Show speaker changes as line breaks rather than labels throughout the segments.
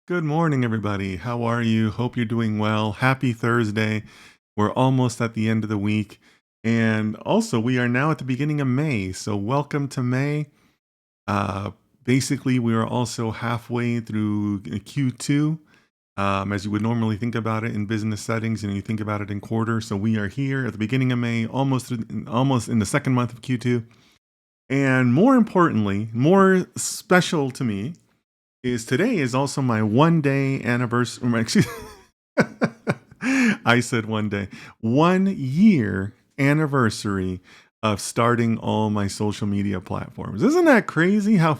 Good morning, everybody. How are you? Hope you're doing well. Happy Thursday. We're almost at the end of the week. And also, we are now at the beginning of May. So, welcome to May. Uh, Basically, we are also halfway through Q2, as you would normally think about it in business settings. You think about it in quarters. So, we are here at the beginning of May, almost in the second month of Q2. And more importantly, more special to me, is today is also my 1 day anniversary. Excuse I said 1 day, 1 year anniversary of starting all my social media platforms. Isn't that crazy how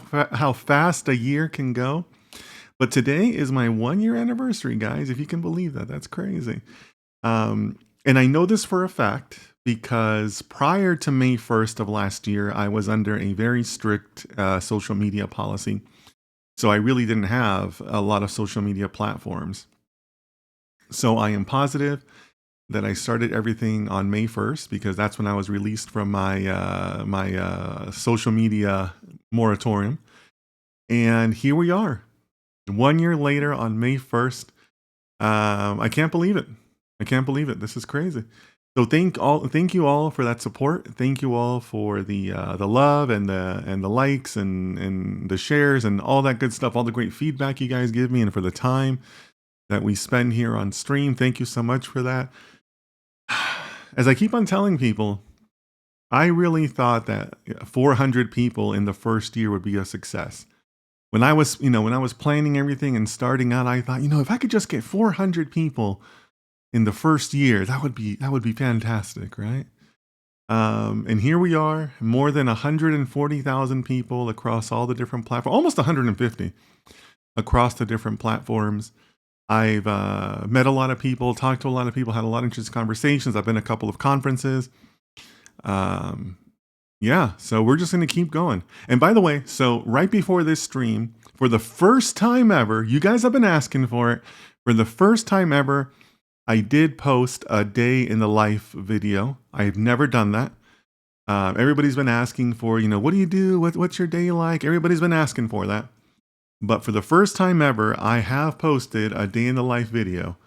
fast a year can go? But today is my 1 year anniversary, guys. If you can believe that, that's crazy. And I know this for a fact because prior to May 1st of last year, I was under a very strict social media policy. So I really didn't have a lot of social media platforms. So I am positive that I started everything on May 1st because that's when I was released from my social media moratorium. And here we are, 1 year later on May 1st. I can't believe it. I can't believe it. This is crazy. So thank you all for that support. Thank you all for the love and the likes and the shares and all that good stuff, all the great feedback you guys give me, and for the time that we spend here on stream. Thank you so much for that. As I keep on telling people, I really thought that 400 people in the first year would be a success. When I was planning everything and starting out, I thought, if I could just get 400 people in the first year, that would be fantastic, right? And here we are, more than 140,000 people across all the different platforms, almost 150 across the different platforms. I've met a lot of people, talked to a lot of people, had a lot of interesting conversations. I've been to a couple of conferences. Yeah, so we're just going to keep going. And by the way, so right before this stream, for the first time ever, you guys have been asking for it, for the first time ever, I did post a day in the life video. I've never done that. Everybody's been asking for, what do you do? What's your day like? Everybody's been asking for that. But for the first time ever, I have posted a day in the life video.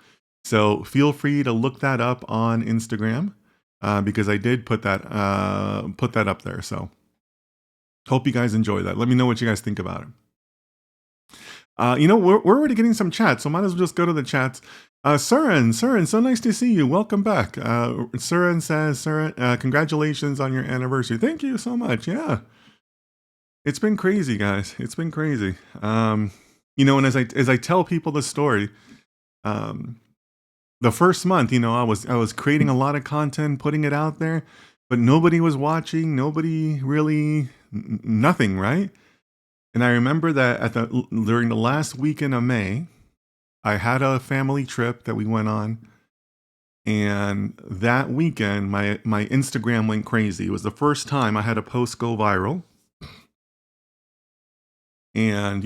So feel free to look that up on Instagram because I did put that up there. So hope you guys enjoy that. Let me know what you guys think about it. We're already getting some chats, so might as well just go to the chats. Surin, so nice to see you. Welcome back. Surin says, congratulations on your anniversary. Thank you so much. Yeah. It's been crazy, guys. It's been crazy. And as I tell people the story, the first month, I was creating a lot of content, putting it out there, but nobody was watching. Nobody really, nothing, right? And I remember that during the last weekend of May, I had a family trip that we went on. And that weekend, my Instagram went crazy. It was the first time I had a post go viral. And,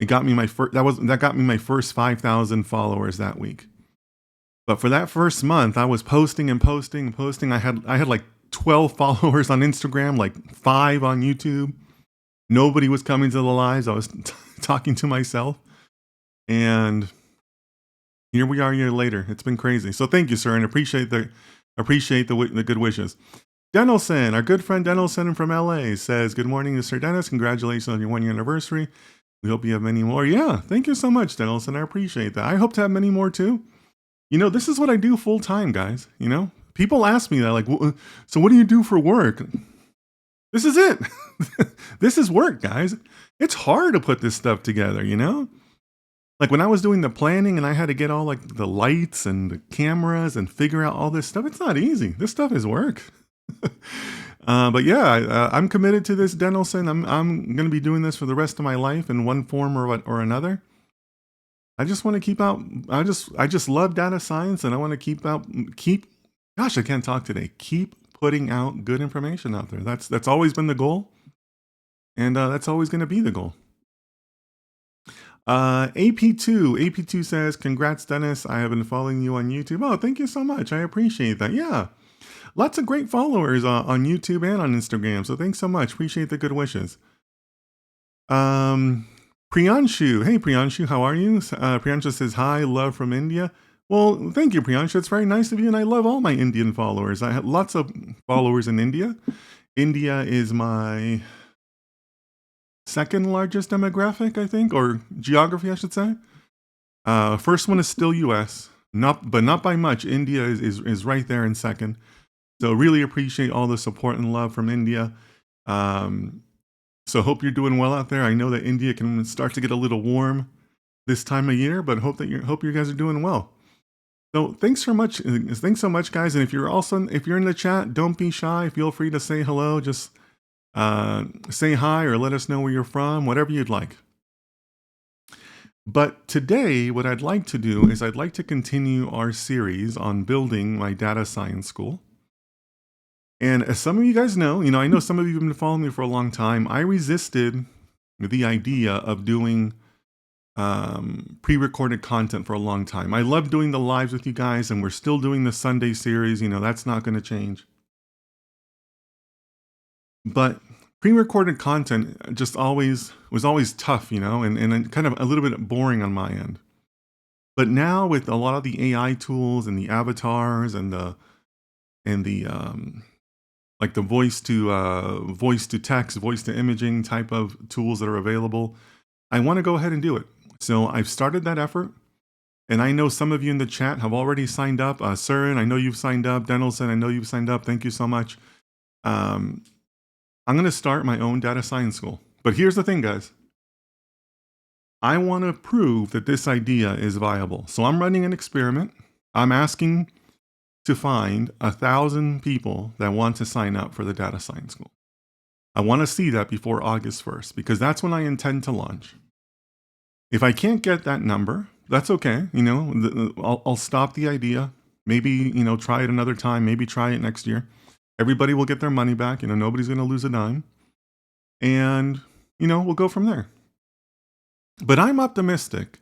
it got me that got me my first 5,000 followers that week. But for that first month, I was posting and posting and posting. I had like 12 followers on Instagram, like 5 on YouTube. Nobody was coming to the lives. I was talking to myself. And here we are a year later. It's been crazy. So thank you, sir, and appreciate the good wishes. Denelson, our good friend Denelson from LA says, good morning to Sir Dennis. Congratulations on your 1 year anniversary. We hope you have many more. Yeah, thank you so much, Denelson. I appreciate that. I hope to have many more too. This is what I do full time, guys. People ask me that, like, so what do you do for work? This is it. This is work, guys. It's hard to put this stuff together, Like when I was doing the planning and I had to get all like the lights and the cameras and figure out all this stuff, it's not easy. This stuff is work. But yeah, I'm committed to this, Denelson. I'm going to be doing this for the rest of my life in one form or another. I just want to keep out. I just love data science, and I want to gosh, I can't talk today. Keep putting out good information out there. That's always been the goal, and that's always going to be the goal. AP2 says, congrats, Dennis. I have been following you on YouTube. Oh, thank you so much. I appreciate that. Yeah. Lots of great followers on YouTube and on Instagram. So thanks so much. Appreciate the good wishes. Priyanshu. Hey, Priyanshu, how are you? Priyanshu says, hi, love from India. Well, thank you, Priyanshu. It's very nice of you, and I love all my Indian followers. I have lots of followers in India. India is my second largest demographic, I think, or geography, I should say. First one is still US, but not by much. India is right there in second. So really appreciate all the support and love from India. So hope you're doing well out there. I know that India can start to get a little warm this time of year, but hope you guys are doing well. So thanks so much, guys. And if you're in the chat, don't be shy. Feel free to say hello. Just say hi or let us know where you're from, whatever you'd like. But today, what I'd like to do is I'd like to continue our series on building my data science school. And as some of you guys know, I know some of you have been following me for a long time. I resisted the idea of doing pre-recorded content for a long time. I love doing the lives with you guys, and we're still doing the Sunday series. That's not going to change. But pre-recorded content just was always tough, and kind of a little bit boring on my end. But now with a lot of the AI tools and the avatars and the like the voice to text, voice to imaging type of tools that are available, I want to go ahead and do it. So I've started that effort, and I know some of you in the chat have already signed up. Surin, I know you've signed up. Denelson, I know you've signed up. Thank you so much. I'm going to start my own data science school. But here's the thing, guys. I want to prove that this idea is viable. So I'm running an experiment. I'm asking to find 1,000 people that want to sign up for the data science school. I want to see that before August 1st, because that's when I intend to launch. If I can't get that number, that's okay. I'll stop the idea. Maybe, try it another time. Maybe try it next year. Everybody will get their money back. Nobody's going to lose a dime. And, we'll go from there. But I'm optimistic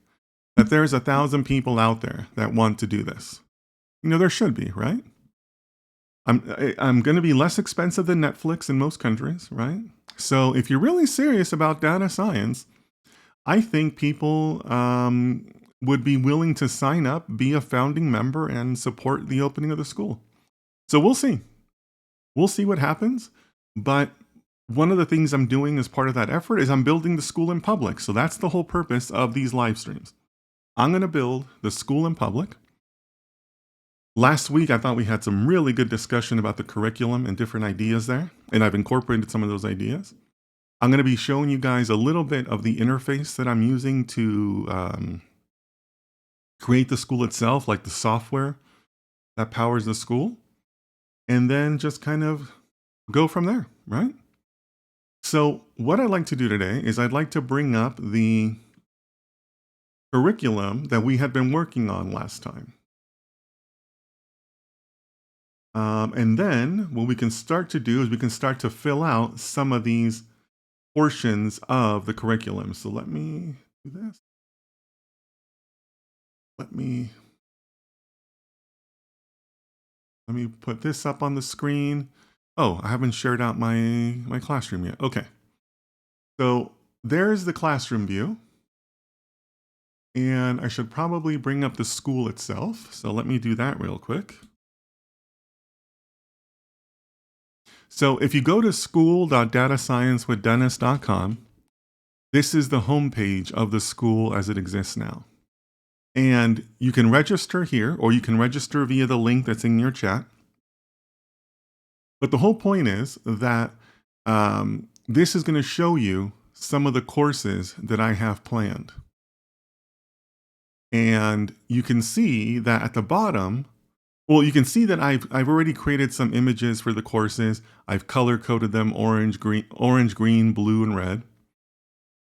that there's 1,000 people out there that want to do this. There should be, right? I'm going to be less expensive than Netflix in most countries, right? So if you're really serious about data science, I think people would be willing to sign up, be a founding member, and support the opening of the school. So we'll see. We'll see what happens. But one of the things I'm doing as part of that effort is I'm building the school in public. So that's the whole purpose of these live streams. I'm going to build the school in public. Last week, I thought we had some really good discussion about the curriculum and different ideas there, and I've incorporated some of those ideas. I'm going to be showing you guys a little bit of the interface that I'm using to create the school itself, like the software that powers the school, and then just kind of go from there, right? So what I'd like to do today is I'd like to bring up the curriculum that we had been working on last time. And then what we can start to do is we can start to fill out some of these portions of the curriculum. So let me do this. Let me put this up on the screen. Oh, I haven't shared out my classroom yet. Okay. So there's the classroom view. And I should probably bring up the school itself. So let me do that real quick. So if you go to school.datasciencewithdennis.com, this is the homepage of the school as it exists now. And you can register here, or you can register via the link that's in your chat. But the whole point is that this is going to show you some of the courses that I have planned. And you can see that at the bottom, well, you can see that I've already created some images for the courses. I've color coded them orange, green, blue, and red.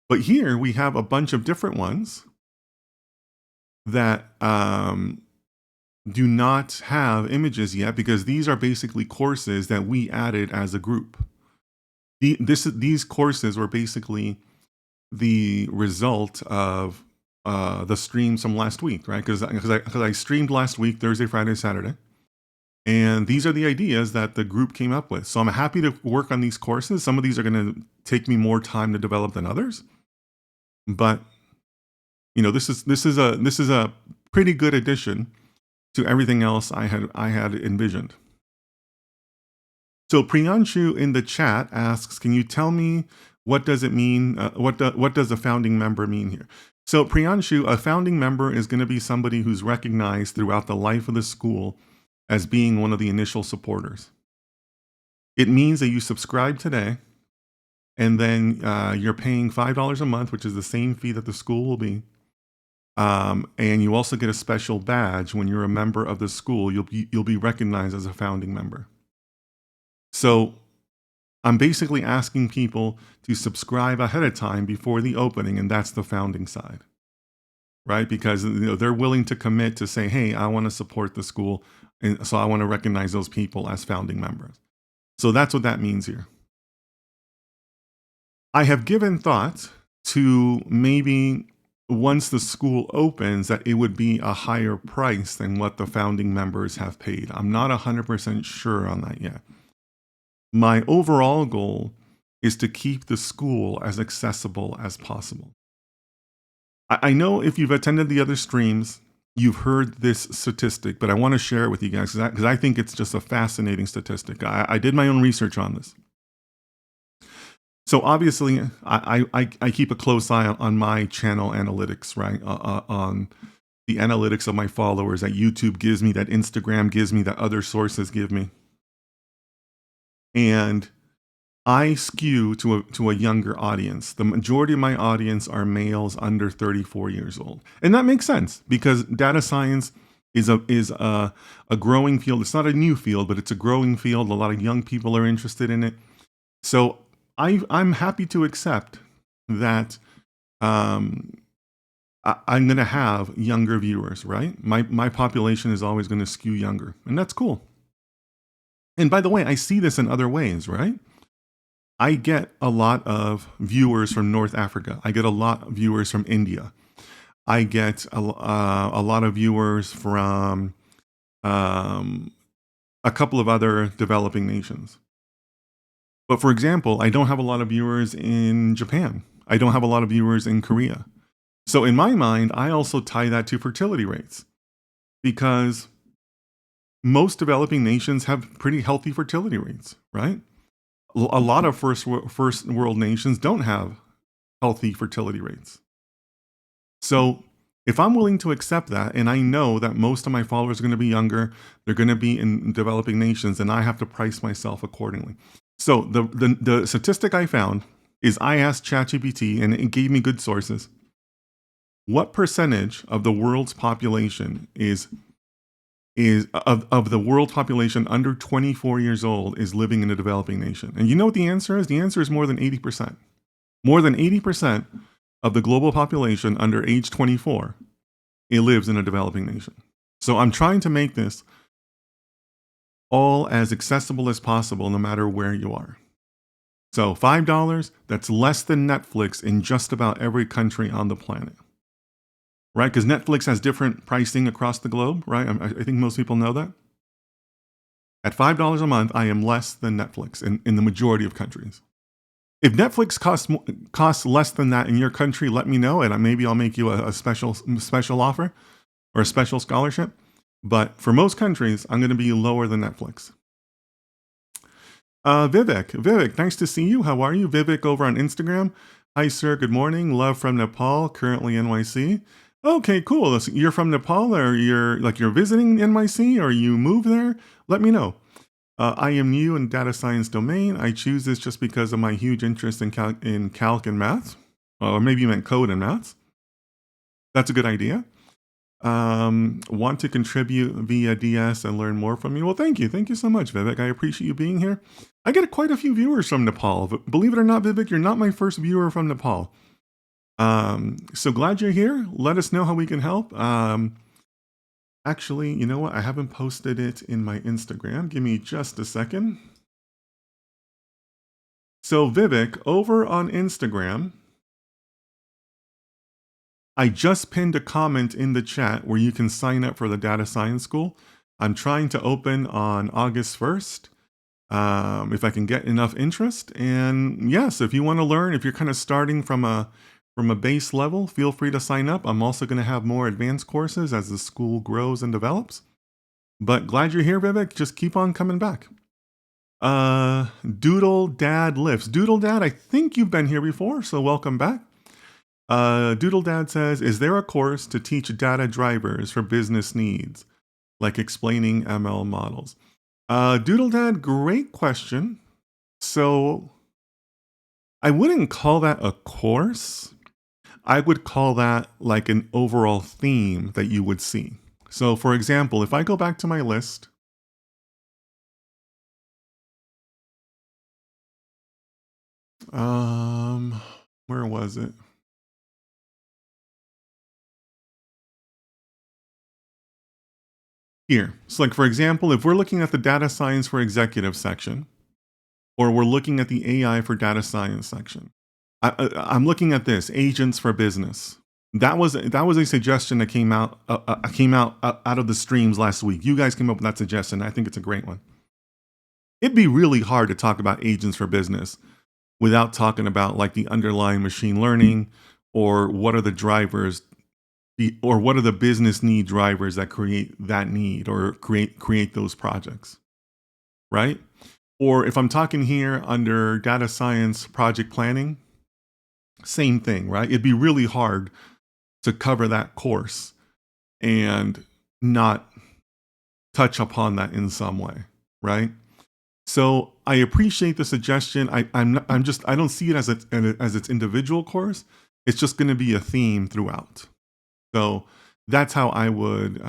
But here we have a bunch of different ones that do not have images yet, because these are basically courses that we added as a group. These courses were basically the result of the streams from last week, right? Because I streamed last week, Thursday, Friday, Saturday. And these are the ideas that the group came up with. So I'm happy to work on these courses. Some of these are going to take me more time to develop than others. But this is a pretty good addition to everything else I had envisioned. So Priyanshu in the chat asks, "Can you tell me what does it mean? What does a founding member mean here?" So Priyanshu, a founding member is going to be somebody who's recognized throughout the life of the school as being one of the initial supporters. It means that you subscribe today, and then you're paying $5 a month, which is the same fee that the school will be. And you also get a special badge when you're a member of the school. You'll be recognized as a founding member. So I'm basically asking people to subscribe ahead of time before the opening, and that's the founding side, right? Because they're willing to commit to say, "Hey, I want to support the school, and so I want to recognize those people as founding members." So that's what that means here. I have given thought to maybe once the school opens that it would be a higher price than what the founding members have paid. I'm not 100% sure on that yet. My overall goal is to keep the school as accessible as possible. I know if you've attended the other streams, you've heard this statistic, but I want to share it with you guys because I think it's just a fascinating statistic. I did my own research on this. So obviously, I keep a close eye on my channel analytics, right? On the analytics of my followers that YouTube gives me, that Instagram gives me, that other sources give me. And I skew to a younger audience. The majority of my audience are males under 34 years old. And that makes sense because data science is a growing field. It's not a new field, but it's a growing field. A lot of young people are interested in it. So I'm happy to accept that I'm going to have younger viewers, right? My population is always going to skew younger, and that's cool. And by the way, I see this in other ways, right? I get a lot of viewers from North Africa. I get a lot of viewers from India. I get a lot of viewers from a couple of other developing nations. But for example, I don't have a lot of viewers in Japan. I don't have a lot of viewers in Korea. So in my mind, I also tie that to fertility rates because most developing nations have pretty healthy fertility rates, right? A lot of first world nations don't have healthy fertility rates. So if I'm willing to accept that, and I know that most of my followers are going to be younger, they're going to be in developing nations, then I have to price myself accordingly. So the statistic I found is I asked ChatGPT, and it gave me good sources. What percentage of the world's population is of the world population under 24 years old is living in a developing nation? And you know what the answer is? The answer is more than 80%. More than 80% of the global population under age 24, it lives in a developing nation. So I'm trying to make this all as accessible as possible, no matter where you are. So $5, that's less than Netflix in just about every country on the planet. Right? Because Netflix has different pricing across the globe, right? I think most people know that. At $5 a month, I am less than Netflix in the majority of countries. If Netflix costs less than that in your country, let me know, and maybe I'll make you a special offer or a special scholarship. But for most countries, I'm going to be lower than Netflix. Vivek, nice to see you. How are you? Vivek over on Instagram. Hi, sir. Good morning. Love from Nepal, currently NYC. Okay, cool. You're from Nepal, or you're visiting NYC, or you moved there? Let me know. I am new in data science domain. I choose this just because of my huge interest in calc and maths. Or maybe you meant code and maths. That's a good idea. Want to contribute via DS and learn more from you? Well, thank you. Thank you so much, Vivek. I appreciate you being here. I get quite a few viewers from Nepal. But believe it or not, Vivek, you're not my first viewer from Nepal. So glad you're here. Let us know how we can help. Actually, you know what? I haven't posted it in my Instagram. Give me just a second. So Vivek, over on Instagram, I just pinned a comment in the chat where you can sign up for the data science school. I'm trying to open on August 1st. If I can get enough interest. And yes, if you want to learn, if you're kind of starting from a from a base level, feel free to sign up. I'm also going to have more advanced courses as the school grows and develops. But glad you're here, Vivek. Just keep on coming back. Doodle Dad Lifts. Doodle Dad, I think you've been here before, so welcome back. Doodle Dad says, is there a course to teach data drivers for business needs, like explaining ML models? Doodle Dad, great question. So I wouldn't call that a course. I would call that like an overall theme that you would see. So for example, if I go back to my list, where was it? Here. So like, for example, if we're looking at the data science for executive section, or we're looking at the AI for data science section, I'm looking at this, agents for business. That was a suggestion that came out out of the streams last week. You guys came up with that suggestion. I think it's a great one. It'd be really hard to talk about agents for business without talking about like the underlying machine learning, or what are the drivers, or what are the business need drivers that create that need, or create those projects, right? Or if I'm talking here under data science project planning, same thing, right? It'd be really hard to cover that course and not touch upon that in some way, right? So I appreciate the suggestion. I don't see it as its individual course. It's just going to be a theme throughout. So that's how I would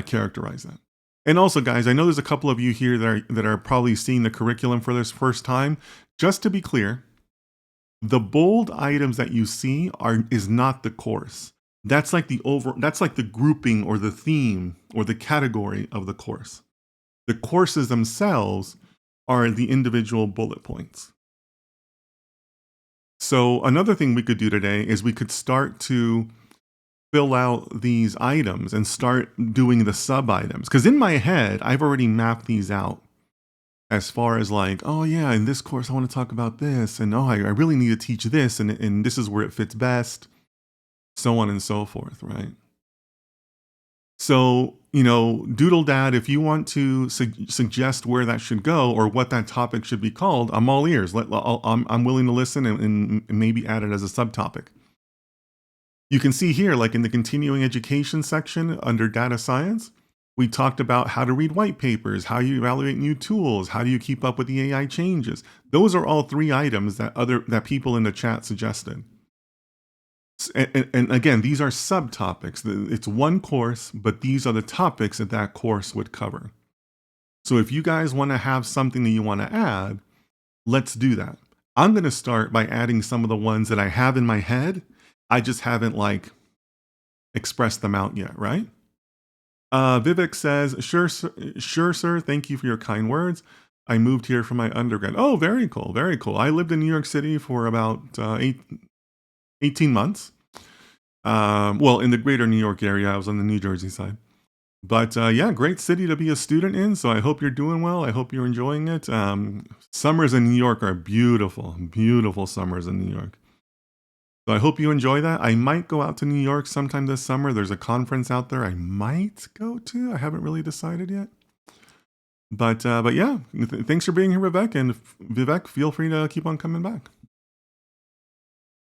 characterize that. And also, guys, I know there's a couple of you here that are probably seeing the curriculum for this first time. Just to be clear, the bold items that you see is not the course. That's like the grouping or the theme or the category of the course. The courses themselves are the individual bullet points. So another thing we could do today is we could start to fill out these items and start doing the sub items. Because in my head, I've already mapped these out as far as like, oh yeah, in this course I want to talk about this, and oh, I really need to teach this, and this is where it fits best, so on and so forth, right? So, Doodle Dad, if you want to suggest where that should go or what that topic should be called, I'm all ears. I'm willing to listen and maybe add it as a subtopic. You can see here, like in the continuing education section under data science, we talked about how to read white papers, how you evaluate new tools, how do you keep up with the AI changes. Those are all 3 items that people in the chat suggested. And again, these are subtopics. It's one course, but these are the topics that course would cover. So if you guys want to have something that you want to add, let's do that. I'm going to start by adding some of the ones that I have in my head. I just haven't like expressed them out yet, right? Vivek says, sure, sir. Thank you for your kind words. I moved here for my undergrad. Oh, very cool. Very cool. I lived in New York City for about 18 months. Well, in the greater New York area. I was on the New Jersey side. But yeah, great city to be a student in. So I hope you're doing well. I hope you're enjoying it. Summers in New York are beautiful, beautiful summers in New York. So I hope you enjoy that. I might go out to New York sometime this summer. There's a conference out there I might go to. I haven't really decided yet. But yeah, thanks for being here, Vivek. And Vivek, feel free to keep on coming back.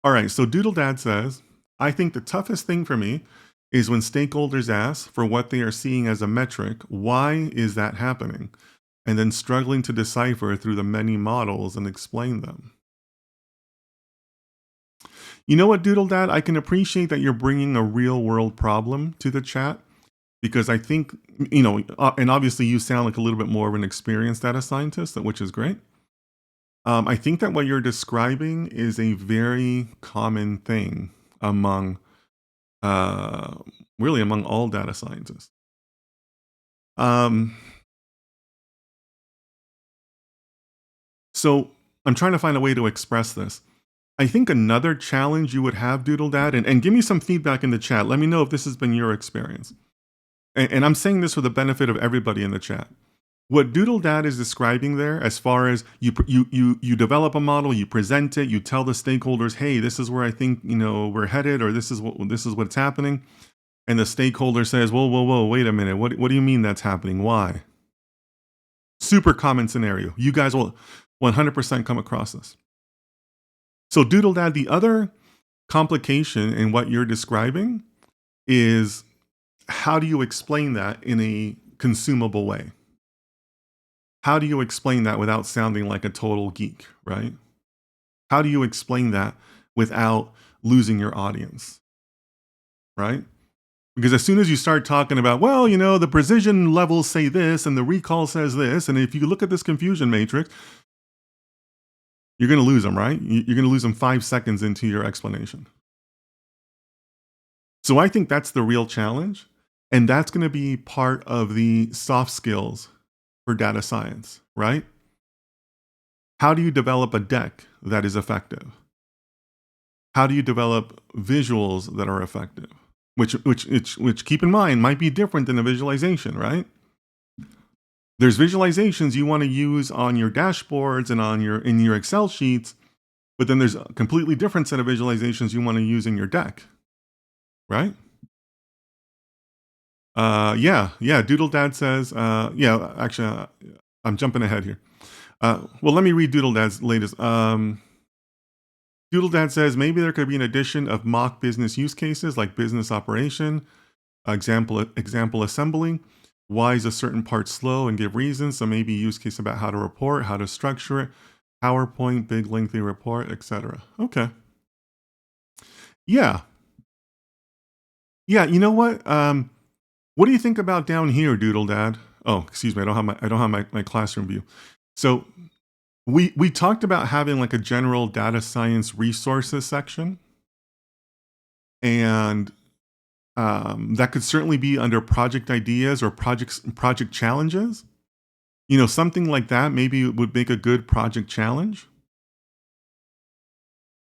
All right, so Doodle Dad says, I think the toughest thing for me is when stakeholders ask for what they are seeing as a metric. Why is that happening? And then struggling to decipher through the many models and explain them. You know what, Doodle Dad? I can appreciate that you're bringing a real world problem to the chat, because I think, and obviously you sound like a little bit more of an experienced data scientist, which is great. I think that what you're describing is a very common thing among, really among all data scientists. So I'm trying to find a way to express this. I think another challenge you would have, Doodle Dad, and give me some feedback in the chat. Let me know if this has been your experience. And I'm saying this for the benefit of everybody in the chat. what Doodle Dad is describing there, as far as you develop a model, you present it, you tell the stakeholders, hey, this is where I think we're headed, or this is what's happening, and the stakeholder says, whoa, wait a minute, what do you mean that's happening? Why? Super common scenario. You guys will 100% come across this. So Doodle Dad, the other complication in what you're describing is, how do you explain that in a consumable way? How do you explain that without sounding like a total geek, right? How do you explain that without losing your audience, right? Because as soon as you start talking about, well, the precision levels say this and the recall says this, and if you look at this confusion matrix, you're going to lose them, right? You're going to lose them 5 seconds into your explanation. So I think that's the real challenge, and that's going to be part of the soft skills for data science, right? How do you develop a deck that is effective? How do you develop visuals that are effective? Which keep in mind might be different than a visualization, right? There's visualizations you want to use on your dashboards and in your Excel sheets, but then there's a completely different set of visualizations you want to use in your deck, right? Doodle Dad says, actually, I'm jumping ahead here. Well, let me read Doodle Dad's latest. Doodle Dad says, maybe there could be an addition of mock business use cases like business operation, example assembly. Why is a certain part slow, and give reasons. So maybe use case about how to report, how to structure it, PowerPoint, big lengthy report, etc. Okay. Yeah. You know what? What do you think about down here, Doodle Dad? Oh, excuse me. I don't have my classroom view. So we talked about having like a general data science resources section, and that could certainly be under project ideas or project challenges. Something like that maybe would make a good project challenge.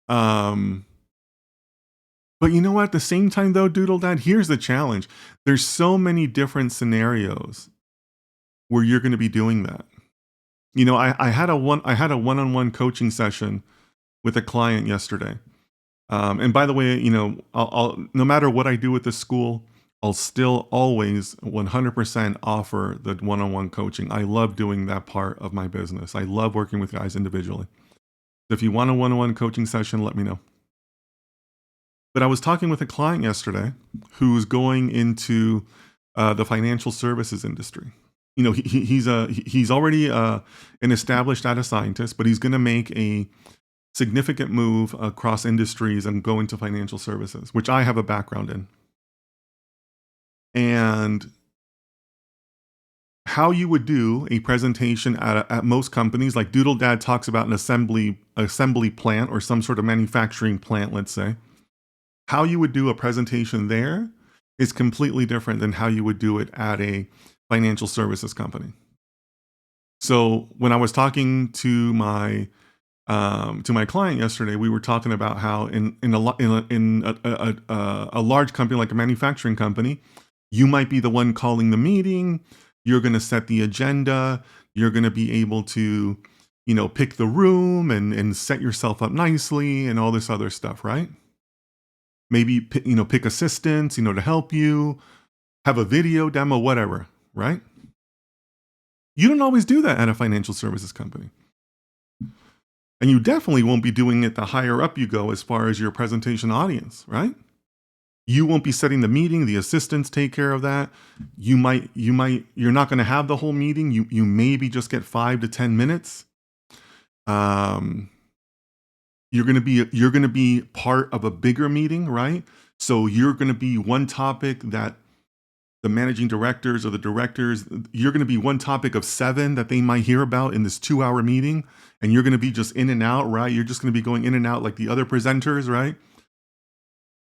But you know what? At the same time, though, Doodle Dad, here's the challenge. There's so many different scenarios where you're going to be doing that. I had a one-on-one coaching session with a client yesterday. And by the way, I'll no matter what I do with the school, I'll still always 100% offer the one-on-one coaching. I love doing that part of my business. I love working with guys individually. So if you want a one-on-one coaching session, let me know. But I was talking with a client yesterday who's going into the financial services industry. He's already an established data scientist, but he's going to make a significant move across industries and go into financial services, which I have a background in. And how you would do a presentation at most companies, like Doodle Dad talks about an assembly plant or some sort of manufacturing plant, let's say. How you would do a presentation there is completely different than how you would do it at a financial services company. So when I was talking to my client yesterday, we were talking about how in a large company like a manufacturing company, you might be the one calling the meeting. You're going to set the agenda. You're going to be able to, pick the room and set yourself up nicely and all this other stuff, right? Maybe, pick assistants, to help you, have a video demo, whatever, right? You don't always do that at a financial services company. And you definitely won't be doing it the higher up you go as far as your presentation audience, right? You won't be setting the meeting. The assistants take care of that. You're not going to have the whole meeting. You maybe just get 5 to 10 minutes. You're going to be part of a bigger meeting, right? So you're going to be one topic that the managing directors or the directors, you're going to be one topic of 7 that they might hear about in this 2-hour meeting. And you're going to be just in and out, right? You're just going to be going in and out like the other presenters, right?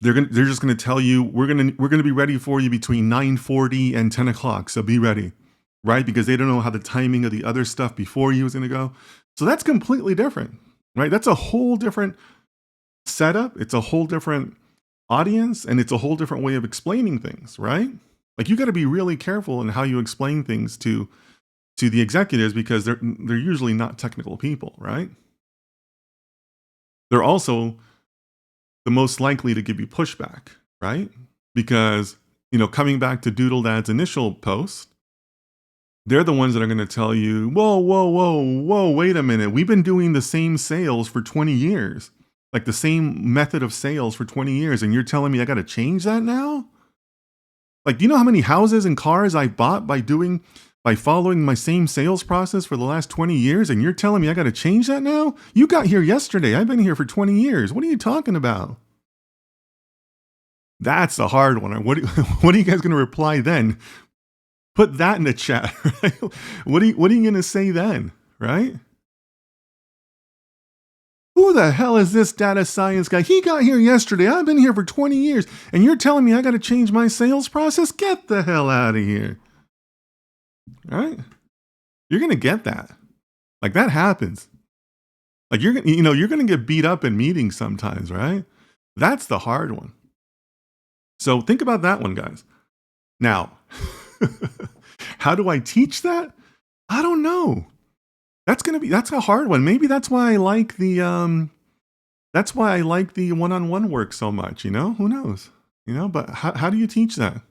They're just going to tell you, we're going to be ready for you between 9:40 and 10 o'clock. So be ready, right? Because they don't know how the timing of the other stuff before you is going to go. So that's completely different, right? That's a whole different setup. It's a whole different audience, and it's a whole different way of explaining things, right? Like, you got to be really careful in how you explain things to to the executives because they're usually not technical people, right? They're also the most likely to give you pushback, right? Because, coming back to Doodle Dad's initial post, they're the ones that are going to tell you, whoa, whoa, whoa, whoa, wait a minute. We've been doing the same sales for 20 years, like the same method of sales for 20 years. And you're telling me I got to change that now? Like, do you know how many houses and cars I bought by following my same sales process for the last 20 years? And you're telling me I got to change that now? You got here yesterday. I've been here for 20 years. What are you talking about? That's a hard one. What are you guys going to reply then? Put that in the chat. Right? What are you going to say then? Right? Who the hell is this data science guy? He got here yesterday. I've been here for 20 years. And you're telling me I got to change my sales process? Get the hell out of here. Right? You're going to get that. Like, that happens. Like, you're going to get beat up in meetings sometimes, right? That's the hard one. So think about that one, guys. Now, how do I teach that? I don't know. That's a hard one. Maybe that's why I like the one-on-one work so much, who knows, but how do you teach that?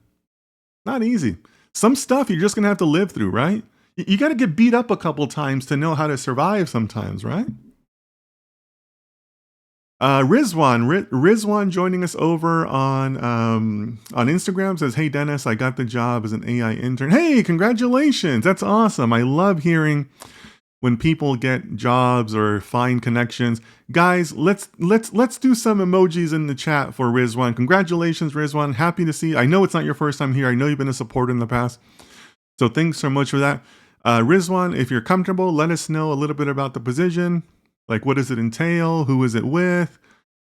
Not easy. Some stuff you're just going to have to live through, right? You got to get beat up a couple times to know how to survive sometimes, right? Rizwan joining us over on Instagram says, "Hey Dennis, I got the job as an AI intern." Hey, congratulations! That's awesome. I love hearing when people get jobs or find connections. Guys, let's do some emojis in the chat for Rizwan. Congratulations, Rizwan. Happy to see you. I know it's not your first time here. I know you've been a supporter in the past. So thanks so much for that. Rizwan, if you're comfortable, let us know a little bit about the position. Like, what does it entail? Who is it with?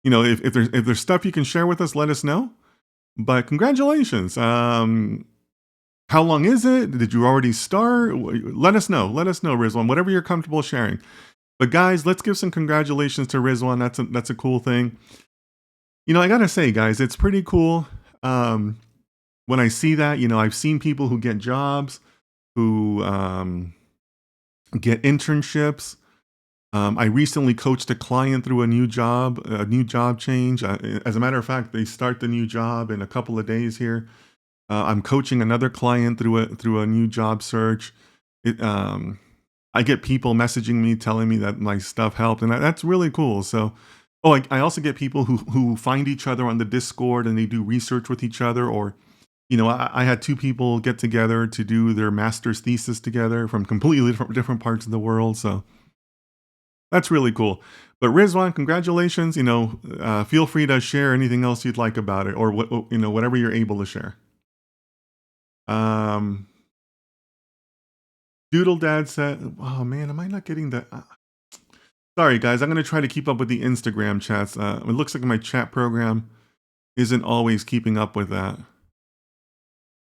If there's stuff you can share with us, let us know. But congratulations. How long is it? Did you already start? Let us know, Rizwan, whatever you're comfortable sharing. But guys, let's give some congratulations to Rizwan. That's a cool thing. I gotta say, guys, it's pretty cool. When I see that, I've seen people who get jobs, who get internships. I recently coached a client through a new job change. As a matter of fact, they start the new job in a couple of days here. I'm coaching another client through a new job search. I get people messaging me telling me that my stuff helped, and that's really cool. So, I also get people who find each other on the Discord and they do research with each other. Or, I had two people get together to do their master's thesis together from completely different parts of the world. So that's really cool. But Rizwan, congratulations. Feel free to share anything else you'd like about it, or whatever you're able to share. Doodle Dad said, "Oh man, am I not getting that?" Sorry guys, I'm going to try to keep up with the Instagram chats. It looks like my chat program isn't always keeping up with that.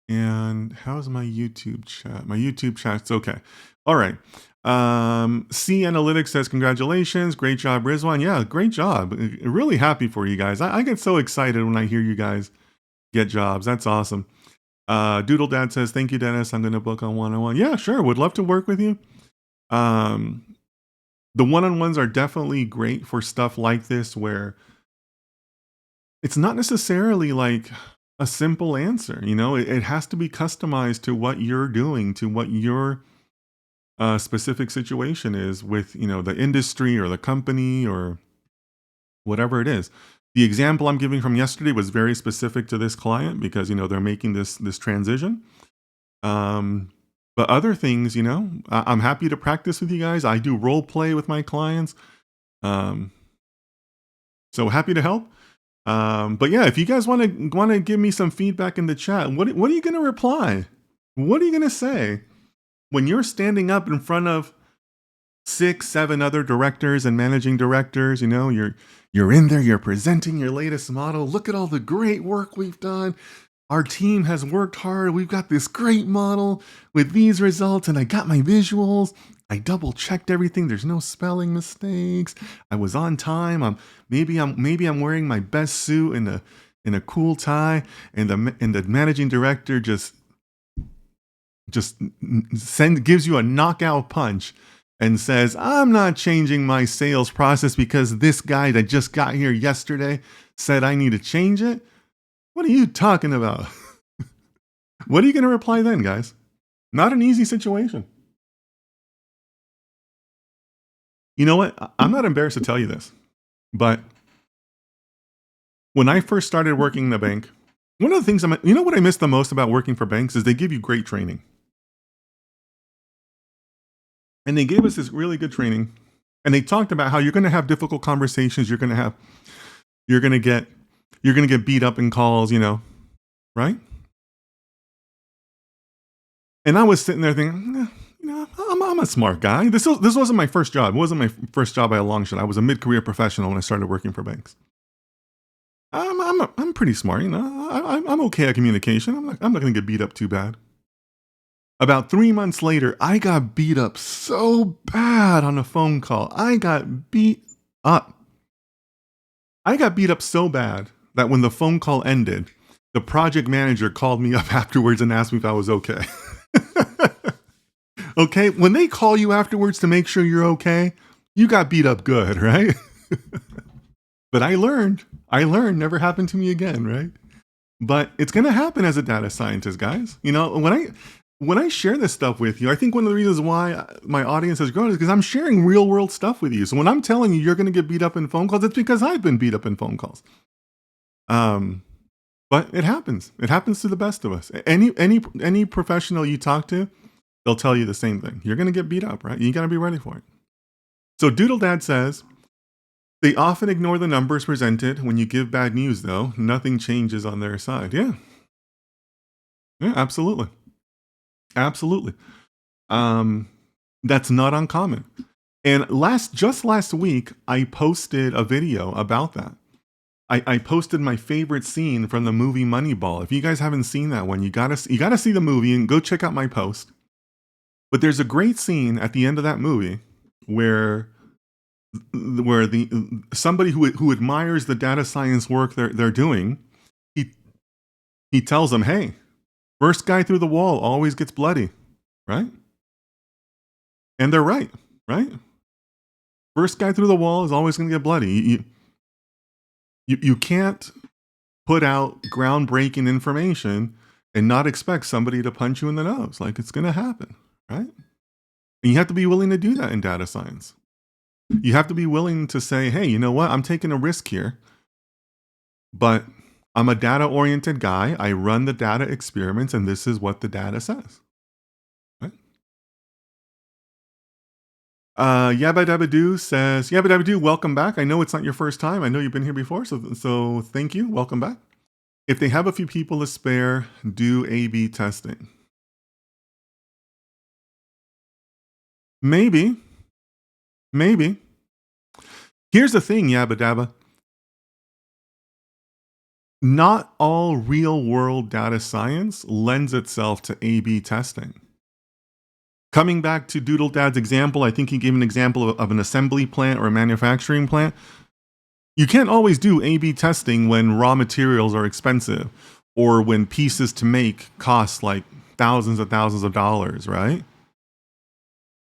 And how's my YouTube chat? My YouTube chat's okay. All right. C Analytics says, "Congratulations, great job, Rizwan." Yeah, great job. Really happy for you guys. I get so excited when I hear you guys get jobs. That's awesome. Doodle Dad says, "Thank you, Dennis. I'm going to book on one-on-one." Yeah, sure. Would love to work with you. The one-on-ones are definitely great for stuff like this, where it's not necessarily like a simple answer. It has to be customized to what you're doing, to what your specific situation is with, the industry or the company or whatever it is. The example I'm giving from yesterday was very specific to this client because, they're making this transition. But other things, I'm happy to practice with you guys. I do role play with my clients. So happy to help. But yeah, if you guys want to give me some feedback in the chat, what are you going to reply? What are you going to say when you're standing up in front of 6, 7 other directors and managing directors? You're in there, you're presenting your latest model. Look at all the great work we've done. Our team has worked hard. We've got this great model with these results, and I got my visuals. I double checked everything. There's no spelling mistakes. I was on time. Maybe I'm wearing my best suit in a cool tie, and the managing director just just gives you a knockout punch and says, I'm not changing my sales process because this guy that just got here yesterday said I need to change it. What are you talking about? What are you going to reply then, guys? Not an easy situation. You know what? I'm not embarrassed to tell you this, but when I first started working in the bank, one of the things you know what I miss the most about working for banks is they give you great training. And they gave us this really good training, and they talked about how you're going to have difficult conversations, you're going to get beat up in calls, right? And I was sitting there thinking, I'm a smart guy. This wasn't my first job. It wasn't my first job by a long shot. I was a mid-career professional when I started working for banks. I'm pretty smart, I'm okay at communication. I'm not going to get beat up too bad. About 3 months later, I got beat up so bad on a phone call. I got beat up. I got beat up so bad that when the phone call ended, the project manager called me up afterwards and asked me if I was okay. Okay, when they call you afterwards to make sure you're okay, you got beat up good, right? But I learned, never happened to me again, right? But it's going to happen as a data scientist, guys. When I share this stuff with you, I think one of the reasons why my audience has grown is because I'm sharing real world stuff with you. So when I'm telling you you're going to get beat up in phone calls, it's because I've been beat up in phone calls. But it happens. It happens to the best of us. Any professional you talk to, they'll tell you the same thing. You're going to get beat up, right? You got to be ready for it. So Doodle Dad says, they often ignore the numbers presented. When you give bad news, though, nothing changes on their side. Yeah, absolutely. Absolutely. That's not uncommon. And just last week, I posted a video about that. I posted my favorite scene from the movie Moneyball. If you guys haven't seen that one, you gotta see the movie and go check out my post. But there's a great scene at the end of that movie where somebody who admires the data science work they're doing, he tells them, hey, first guy through the wall always gets bloody, right? And they're right? First guy through the wall is always going to get bloody. You can't put out groundbreaking information and not expect somebody to punch you in the nose. Like, it's going to happen, right? And you have to be willing to do that in data science. You have to be willing to say, hey, you know what? I'm taking a risk here, but I'm a data-oriented guy. I run the data experiments, and this is what the data says. Right? Yabba Dabba Doo says, Yabba Dabba Doo, welcome back. I know it's not your first time. I know you've been here before, so thank you. Welcome back. If they have a few people to spare, do A/B testing. Maybe. Here's the thing, Yabba Dabba. Not all real-world data science lends itself to A/B testing. Coming back to Doodle Dad's example, I think he gave an example of an assembly plant or a manufacturing plant. You can't always do A/B testing when raw materials are expensive or when pieces to make cost like thousands of dollars, right?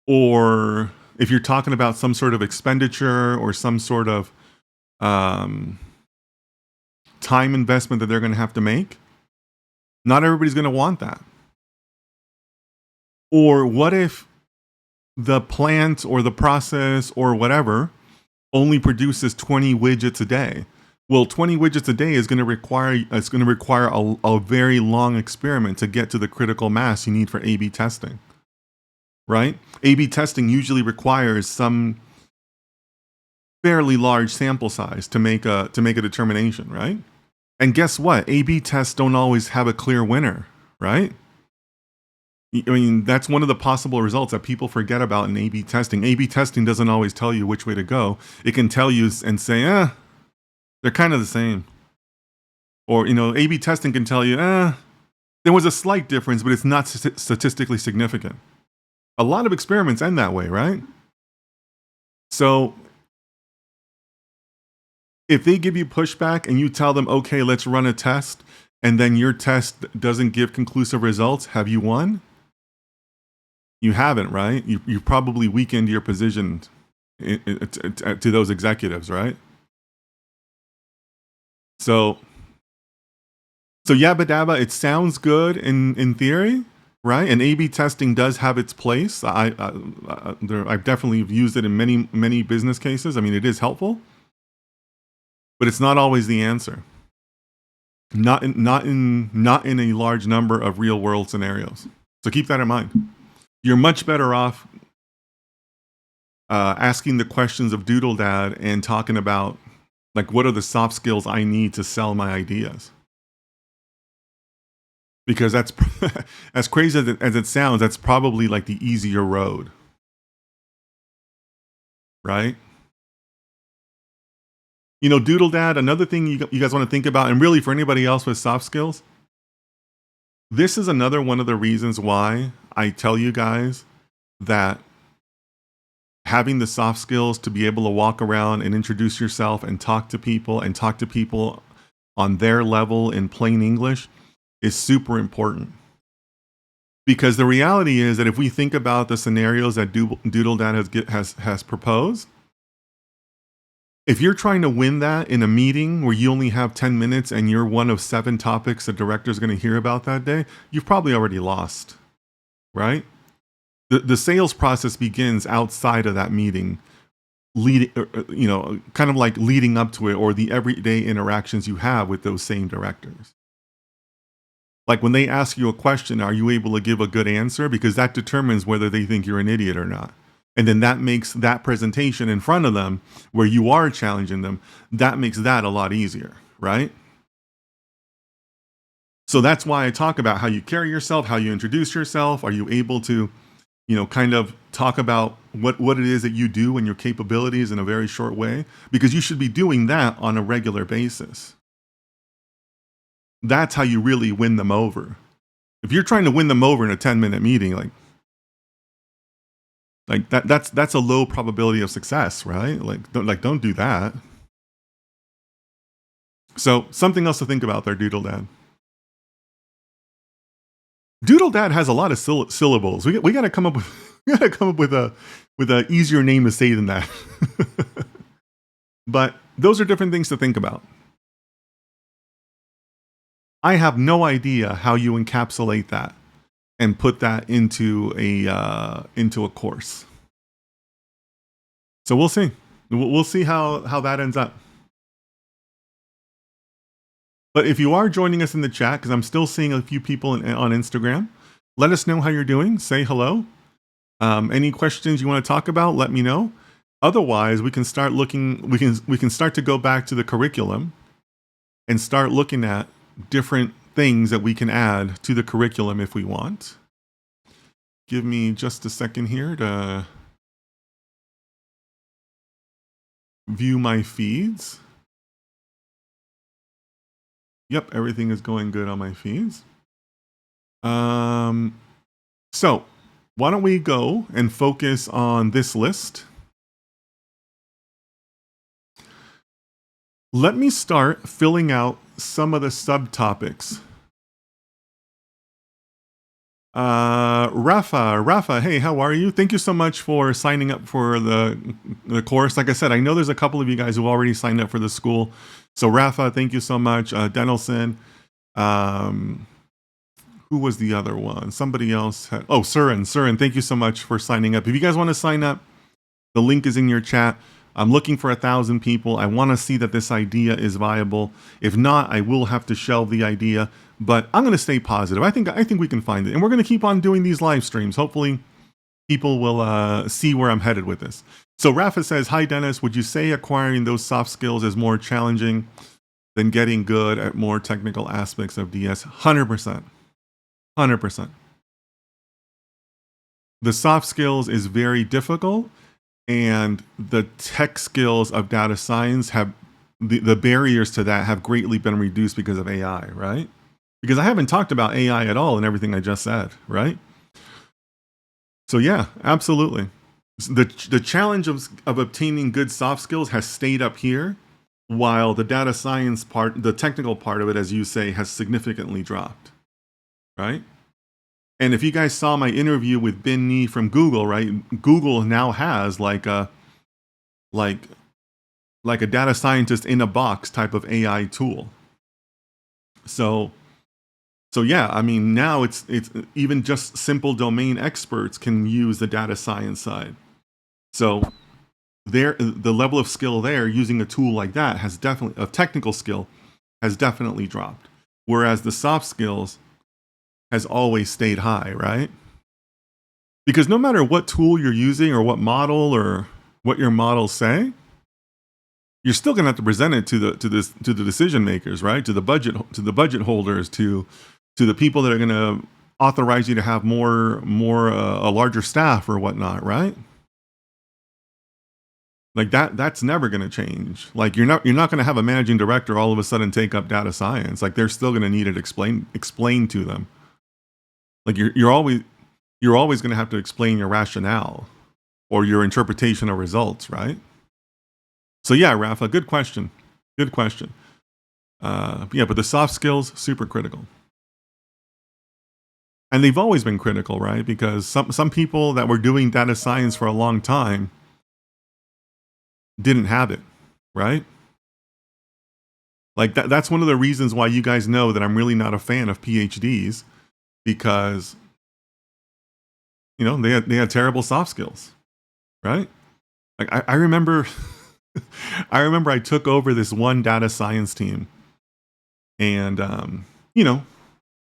Or if you're talking about some sort of expenditure or some sort of time investment that they're going to have to make, not everybody's going to want that. Or what if the plant or the process or whatever only produces 20 widgets a day? Well, 20 widgets a day is going to require a very long experiment to get to the critical mass you need for A/B testing. Right? A/B testing usually requires some fairly large sample size to make a determination, right? And guess what? A/B tests don't always have a clear winner, right? I mean, that's one of the possible results that people forget about in A/B testing. A/B testing doesn't always tell you which way to go. It can tell you and say, they're kind of the same. Or, A/B testing can tell you, there was a slight difference, but it's not statistically significant. A lot of experiments end that way, right? So if they give you pushback and you tell them, okay, let's run a test, and then your test doesn't give conclusive results, have you won? You haven't, right? You've probably weakened your position to those executives, right? So yabba dabba, it sounds good in theory, right? And A/B testing does have its place. I've definitely used it in many business cases. I mean, it is helpful, but it's not always the answer. Not in a large number of real world scenarios. So keep that in mind. You're much better off asking the questions of Doodle Dad and talking about, like, what are the soft skills I need to sell my ideas? Because that's as crazy as it sounds, that's probably like the easier road, right? You know, Doodle Dad, another thing you guys want to think about, and really for anybody else with soft skills, this is another one of the reasons why I tell you guys that having the soft skills to be able to walk around and introduce yourself and talk to people on their level in plain English is super important. Because the reality is that if we think about the scenarios that Doodle Dad has proposed, if you're trying to win that in a meeting where you only have 10 minutes and you're one of 7 topics the director's going to hear about that day, you've probably already lost, right? The sales process begins outside of that meeting, kind of like leading up to it, or the everyday interactions you have with those same directors. Like when they ask you a question, are you able to give a good answer? Because that determines whether they think you're an idiot or not. And then that makes that presentation in front of them, where you are challenging them, that makes that a lot easier, right? So that's why I talk about how you carry yourself, how you introduce yourself. Are you able to, kind of talk about what it is that you do and your capabilities in a very short way? Because you should be doing that on a regular basis. That's how you really win them over. If you're trying to win them over in a 10-minute meeting, like that's a low probability of success, right? Don't do that. So something else to think about there, Doodle Dad. Doodle Dad has a lot of syllables. We got to come up with a easier name to say than that. But those are different things to think about. I have no idea how you encapsulate that and put that into a course. So we'll see. We'll see how that ends up. But if you are joining us in the chat, because I'm still seeing a few people on Instagram, let us know how you're doing. Say hello. Any questions you want to talk about, let me know. Otherwise, we can start looking. We can start to go back to the curriculum and start looking at different things that we can add to the curriculum if we want. Give me just a second here to view my feeds. Yep, everything is going good on my feeds. So why don't we go and focus on this list? Let me start filling out some of the subtopics. Rafa, hey, how are you? Thank you so much for signing up for the course. Like I said, I know there's a couple of you guys who already signed up for the school. So Rafa, thank you so much. Denelson, who was the other one? Somebody else had, Surin, thank you so much for signing up. If you guys want to sign up, the link is in your chat. I'm looking for 1,000 people. I want to see that this idea is viable. If not, I will have to shelve the idea, but I'm going to stay positive. I think we can find it. And we're going to keep on doing these live streams. Hopefully people will see where I'm headed with this. So Rafa says, hi, Dennis. Would you say acquiring those soft skills is more challenging than getting good at more technical aspects of DS? 100%. 100%. The soft skills is very difficult, and the tech skills of data science have the barriers to that have greatly been reduced because of AI, right? Because I haven't talked about AI at all in everything I just said, right? So yeah, absolutely. The challenge of obtaining good soft skills has stayed up here, while the data science part, the technical part of it, as you say, has significantly dropped, right? And if you guys saw my interview with Ben Nee from Google, right? Google now has like like a data scientist in a box type of AI tool. So yeah, I mean now it's even just simple domain experts can use the data science side. So there, the level of skill there using a tool like that has definitely, of technical skill has definitely dropped. Whereas the soft skills has always stayed high, right? Because no matter what tool you're using or what model or what your models say, you're still going to have to present it to the decision makers, right? To the budget holders, to the people that are going to authorize you to have more a larger staff or whatnot, right? Like that's never going to change. Like you're not going to have a managing director all of a sudden take up data science. Like they're still going to need it explained to them. Like you're always going to have to explain your rationale or your interpretation of results, right? So yeah, Rafa, good question. Good question. Yeah, but the soft skills super critical, and they've always been critical, right? Because some people that were doing data science for a long time didn't have it, right? Like that's one of the reasons why you guys know that I'm really not a fan of PhDs, because they had terrible soft skills, right? Like I remember I remember I took over this one data science team, and you know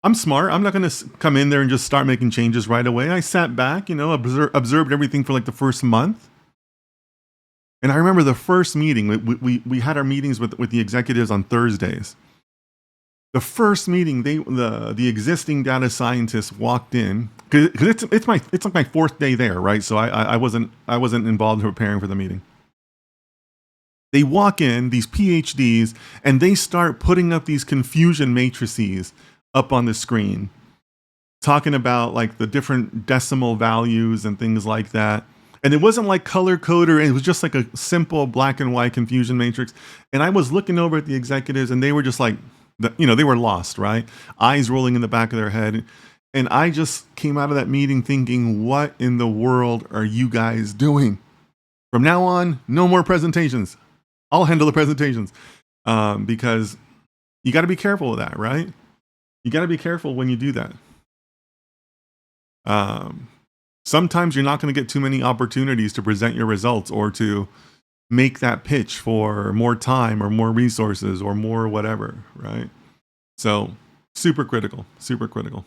I'm smart. I'm not going to come in there and just start making changes right away. I sat back, observed everything for like the first month. And I remember the first meeting, we had our meetings with the executives on Thursdays. The first meeting, the existing data scientists walked in, because it's like my fourth day there, right? So I wasn't involved in preparing for the meeting. They walk in, these PhDs, and they start putting up these confusion matrices up on the screen, talking about like the different decimal values and things like that. And it wasn't like color coded, it was just like a simple black and white confusion matrix. And I was looking over at the executives, and they were just like, they were lost, right? Eyes rolling in the back of their head. And I just came out of that meeting thinking, what in the world are you guys doing? From now on, no more presentations. I'll handle the presentations, because you got to be careful with that, right? You got to be careful when you do that. Um, Sometimes you're not going to get too many opportunities to present your results or to make that pitch for more time or more resources or more whatever, right? So super critical, super critical.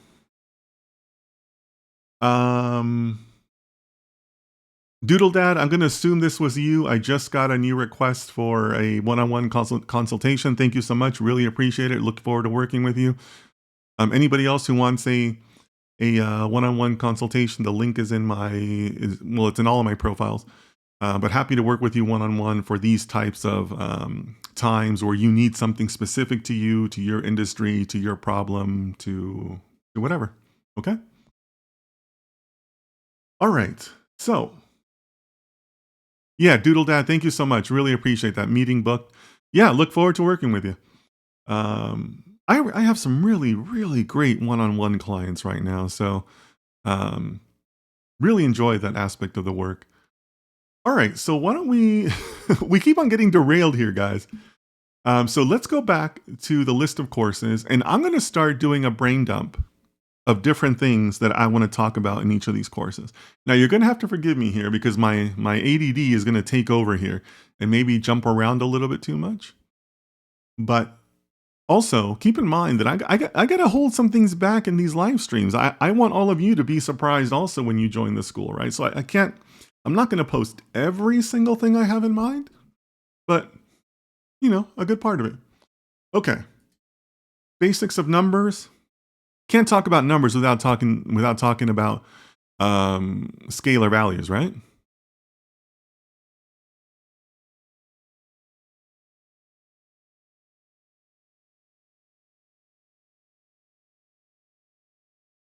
Doodle Dad, I'm going to assume this was you. I just got a new request for a one-on-one consultation. Thank you so much. Really appreciate it. Look forward to working with you. Anybody else who wants a one-on-one consultation, the link is in it's in all of my profiles. But happy to work with you one-on-one for these types of times where you need something specific to you, to your industry, to your problem, to whatever. Okay? All right. So, yeah, Doodle Dad, thank you so much. Really appreciate that. Meeting booked. Yeah, look forward to working with you. I have some really, really great one-on-one clients right now. So, really enjoy that aspect of the work. All right, so why don't we we keep on getting derailed here, guys. So let's go back to the list of courses, and I'm going to start doing a brain dump of different things that I want to talk about in each of these courses. Now you're going to have to forgive me here because my ADD is going to take over here and maybe jump around a little bit too much. But also keep in mind that I got to hold some things back in these live streams. I want all of you to be surprised also when you join the school, right? So I'm not going to post every single thing I have in mind, but a good part of it. Okay. Basics of numbers. Can't talk about numbers without talking about scalar values, right?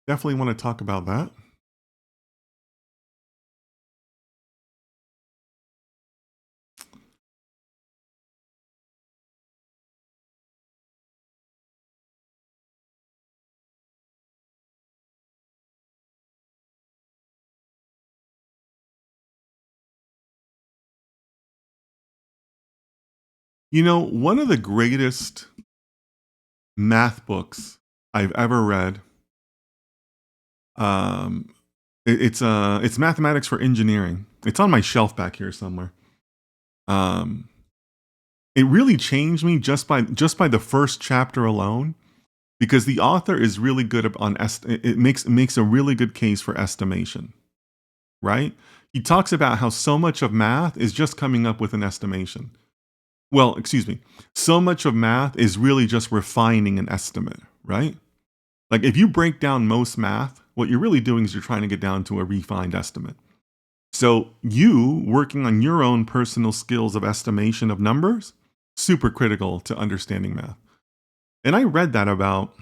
Definitely want to talk about that. One of the greatest math books I've ever read, um, it's Mathematics for Engineering. It's on my shelf back here somewhere. Um, it really changed me just by the first chapter alone, because the author is really good it makes a really good case for estimation, right? He talks about how so much of math is just coming up with an estimation. Well, excuse me. So much of math is really just refining an estimate, right? Like if you break down most math, what you're really doing is you're trying to get down to a refined estimate. So you working on your own personal skills of estimation of numbers, super critical to understanding math. And I read that about,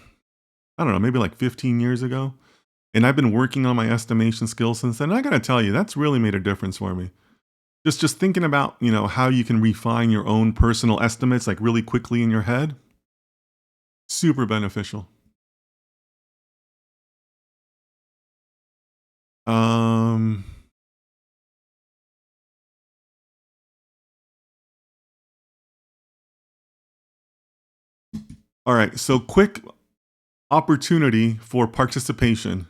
I don't know, maybe like 15 years ago. And I've been working on my estimation skills since then. And I got to tell you, that's really made a difference for me. Just thinking about, how you can refine your own personal estimates like really quickly in your head, super beneficial. Um all right, so quick opportunity for participation.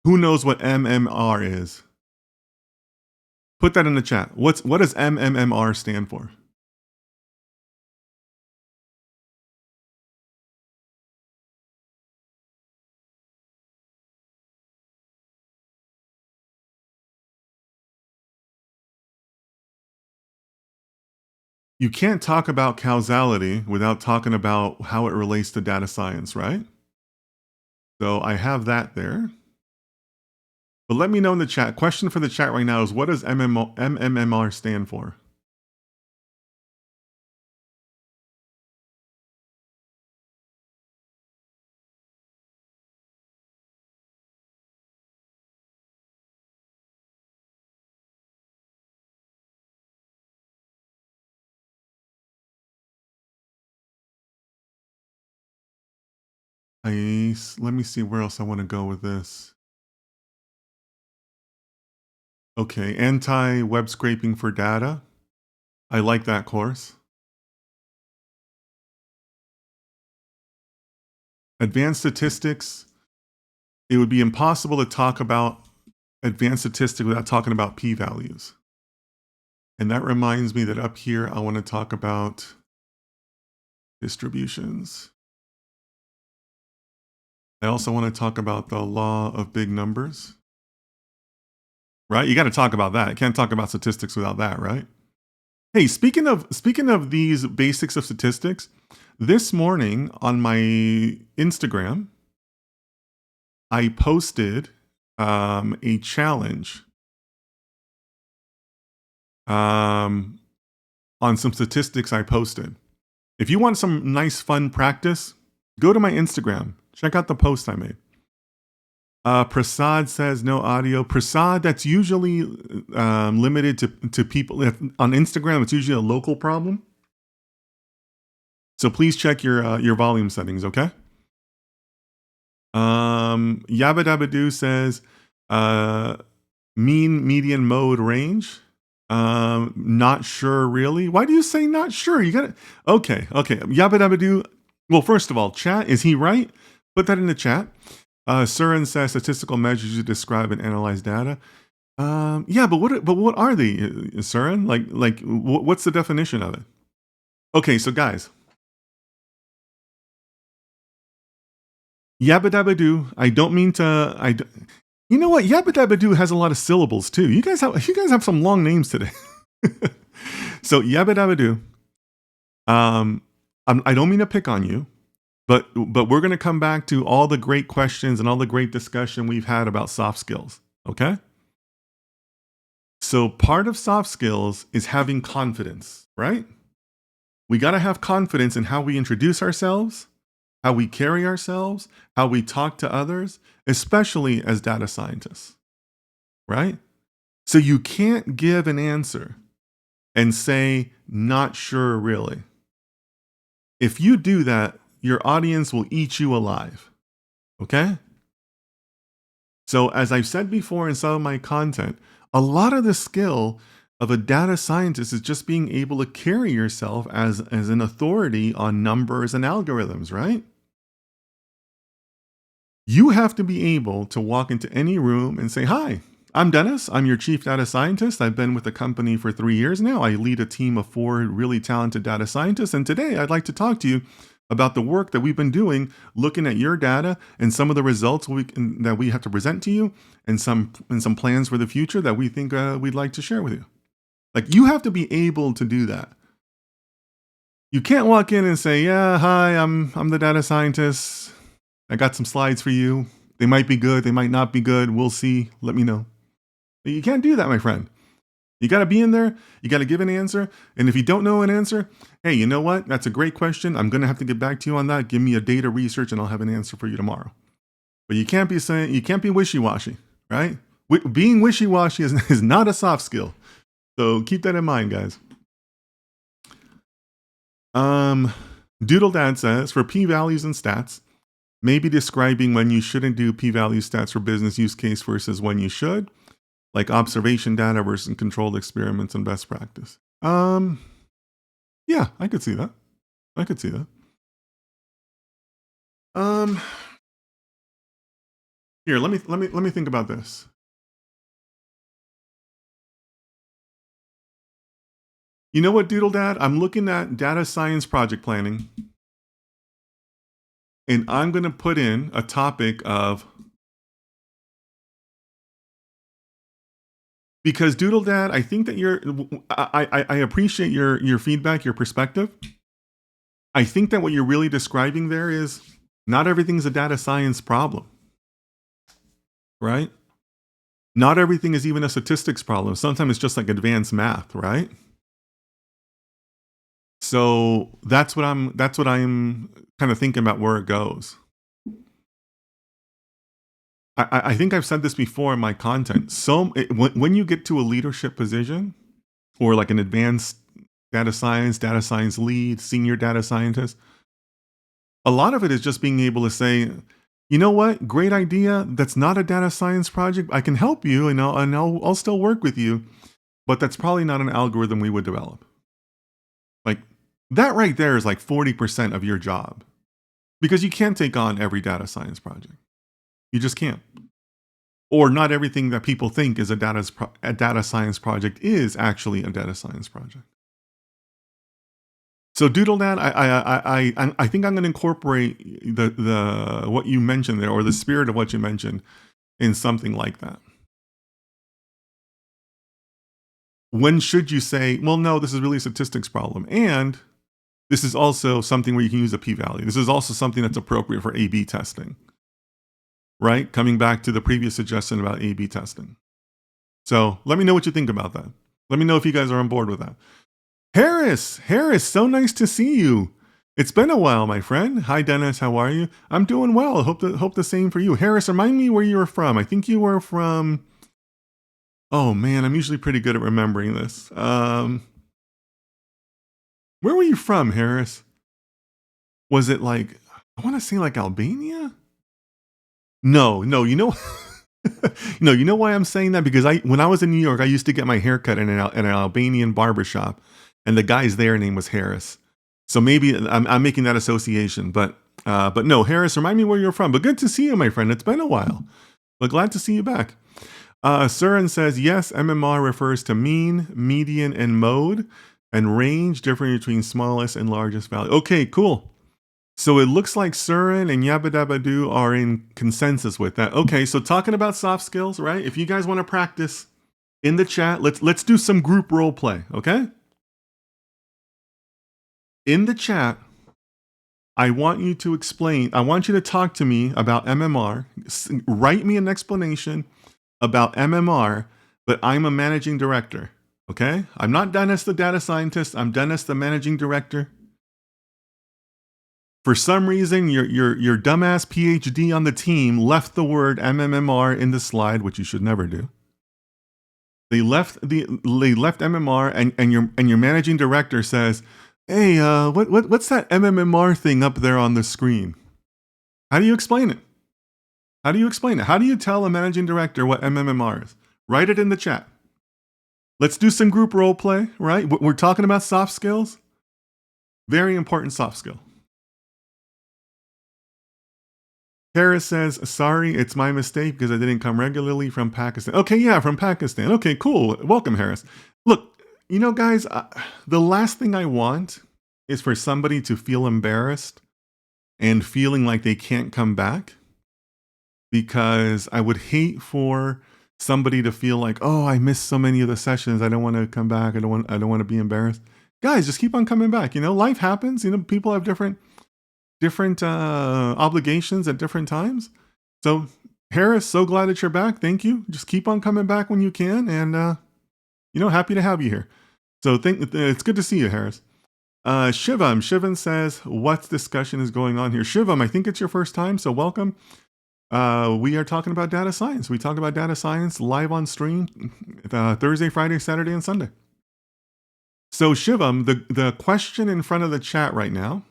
Who knows what MMR is? Put that in the chat. What does MMR stand for? You can't talk about causality without talking about how it relates to data science, right? So I have that there. But let me know in the chat. Question for the chat right now is, what does MMR stand for? Let me see where else I want to go with this. Okay, anti-web scraping for data. I like that course. Advanced statistics. It would be impossible to talk about advanced statistics without talking about p-values. And that reminds me that up here, I want to talk about distributions. I also want to talk about the law of big numbers. Right? You got to talk about that. You can't talk about statistics without that, right? Hey, speaking of these basics of statistics, this morning on my Instagram, I posted a challenge on some statistics I posted. If you want some nice fun practice, go to my Instagram. Check out the post I made. Prasad says no audio. Prasad, that's usually limited to people. On Instagram, it's usually a local problem. So please check your volume settings, okay? Yabba Dabba Doo says mean, median, mode, range. Not sure really. Why do you say not sure? You got it. Okay. Yabba Dabba Doo. Well, first of all, chat, is he right? Put that in the chat. Surin says statistical measures to describe and analyze data. Yeah, but what are they, Surin? Like what's the definition of it? Okay, so guys, Yabba Dabba Doo. I don't mean to. You know what? Yabba Dabba Doo has a lot of syllables too. You guys have some long names today. So Yabba Dabba Doo. I don't mean to pick on you, but we're going to come back to all the great questions and all the great discussion we've had about soft skills. Okay. So part of soft skills is having confidence, right? We got to have confidence in how we introduce ourselves, how we carry ourselves, how we talk to others, especially as data scientists, right? So you can't give an answer and say, not sure really. If you do that, your audience will eat you alive, okay? So as I've said before in some of my content, a lot of the skill of a data scientist is just being able to carry yourself as an authority on numbers and algorithms, right? You have to be able to walk into any room and say, "Hi, I'm Dennis. I'm your chief data scientist. I've been with the company for 3 years now. I lead a team of 4 really talented data scientists. And today I'd like to talk to you about the work that we've been doing, looking at your data and some of the results that we have to present to you, and some plans for the future that we think we'd like to share with you." Like, you have to be able to do that. You can't walk in and say, "Yeah, hi, I'm the data scientist. I got some slides for you. They might be good, they might not be good. We'll see. Let me know." You can't do that, my friend. You got to be in there. You got to give an answer. And if you don't know an answer, hey, you know what? That's a great question. I'm going to have to get back to you on that. Give me a data research and I'll have an answer for you tomorrow. But you can't be wishy-washy, right? Being wishy-washy is not a soft skill. So keep that in mind, guys. Doodle Dad says, for p-values and stats, maybe describing when you shouldn't do p-value stats for business use case versus when you should, like observation data versus controlled experiments and best practice. Yeah, I could see that. Here, let me think about this. You know what, Doodle Dad? I'm looking at data science project planning, and I'm going to put in a topic of, because Doodle Dad, I think that I appreciate your feedback, your perspective. I think that what you're really describing there is not everything's a data science problem, right? Not everything is even a statistics problem. Sometimes it's just like advanced math, right? So that's what I'm kind of thinking about where it goes. I think I've said this before in my content. When you get to a leadership position, or like an advanced data science lead, senior data scientist, a lot of it is just being able to say, "You know what? Great idea. That's not a data science project. I can help you, and I'll still work with you, but that's probably not an algorithm we would develop." Like, that right there is like 40% of your job, because you can't take on every data science project. You just can't. Or not everything that people think is a data science project is actually a data science project. So Doodle Dad, I think I'm going to incorporate the what you mentioned there, or the spirit of what you mentioned, in something like that. When should you say, "Well, no, this is really a statistics problem, and this is also something where you can use a p-value. This is also something that's appropriate for A/B testing." Right? Coming back to the previous suggestion about A/B testing. So let me know what you think about that. Let me know if you guys are on board with that. Harris, so nice to see you. It's been a while, my friend. Hi, Dennis. How are you? I'm doing well. Hope the same for you. Harris, remind me where you were from. I think you were from. Oh man, I'm usually pretty good at remembering this. Where were you from, Harris? Was it like, I want to say like Albania? No, you know. No, you know why I'm saying that? Because when I was in New York, I used to get my hair cut in an Albanian barbershop, and the guy's there name was Harris. So maybe I'm making that association, but no, Harris, remind me where you're from. But good to see you, my friend. It's been a while. But glad to see you back. Surin says, yes, MMR refers to mean, median, and mode, and range differing between smallest and largest value. Okay, cool. So it looks like Surin and Yabba are in consensus with that. Okay, so talking about soft skills, right? If you guys want to practice in the chat, let's do some group role play, okay? In the chat, I want you to talk to me about MMR. Write me an explanation about MMR, but I'm a managing director, okay? I'm not Dennis the data scientist. I'm Dennis the managing director. For some reason, your dumbass PhD on the team left the word MMR in the slide, which you should never do. They left MMR, and your managing director says, "Hey, what's that MMR thing up there on the screen?" How do you explain it? How do you tell a managing director what MMR is? Write it in the chat. Let's do some group role play, right? We're talking about soft skills. Very important soft skill. Harris says, sorry, it's my mistake because I didn't come regularly from Pakistan. Okay, yeah, from Pakistan. Okay, cool. Welcome, Harris. Look, guys, the last thing I want is for somebody to feel embarrassed and feeling like they can't come back, because I would hate for somebody to feel like, oh, I missed so many of the sessions. I don't want to come back. I don't want to be embarrassed. Guys, just keep on coming back. Life happens. People have different obligations at different times. So Harris, so glad that you're back. Thank you. Just keep on coming back when you can, and happy to have you here. So it's good to see you, Harris. Shivam says, what discussion is going on here? Shivam, I think it's your first time, so welcome. We are talking about data science. We talk about data science live on stream Thursday, Friday, Saturday, and Sunday. So Shivam, the question in front of the chat right now,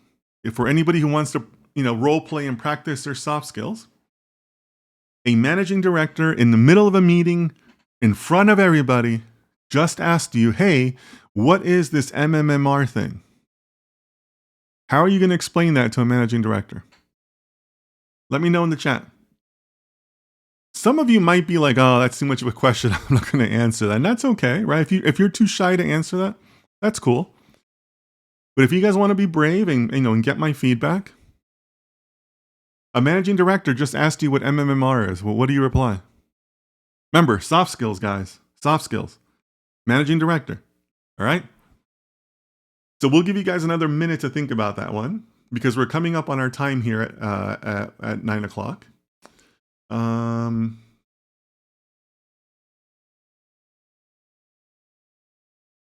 if for anybody who wants to role play and practice their soft skills, a managing director in the middle of a meeting in front of everybody just asked you, hey, what is this MMMR thing? How are you going to explain that to a managing director? Let me know in the chat. Some of you might be like, oh, that's too much of a question. I'm not going to answer that. And that's okay, right? If you're too shy to answer that, that's cool. But if you guys want to be brave and get my feedback, a managing director just asked you what MMMR is. Well, what do you reply? Remember, soft skills, guys. Soft skills. Managing director. All right? So we'll give you guys another minute to think about that one, because we're coming up on our time here at 9 o'clock.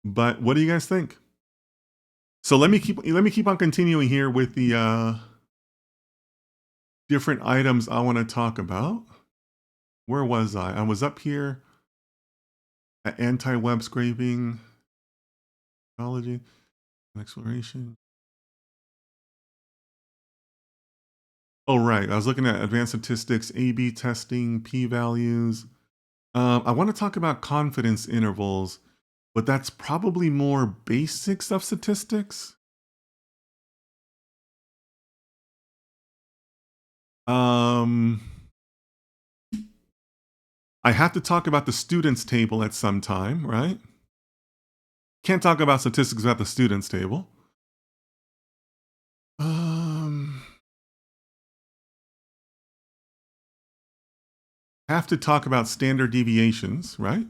But what do you guys think? So let me keep on continuing here with the different items I want to talk about. Where was I? I was up here at anti-web scraping, technology, exploration. Oh, right. I was looking at advanced statistics, A/B testing, p-values. I want to talk about confidence intervals, but that's probably more basics of statistics. I have to talk about the students table at some time, right? Can't talk about statistics without the students table. Have to talk about standard deviations, right?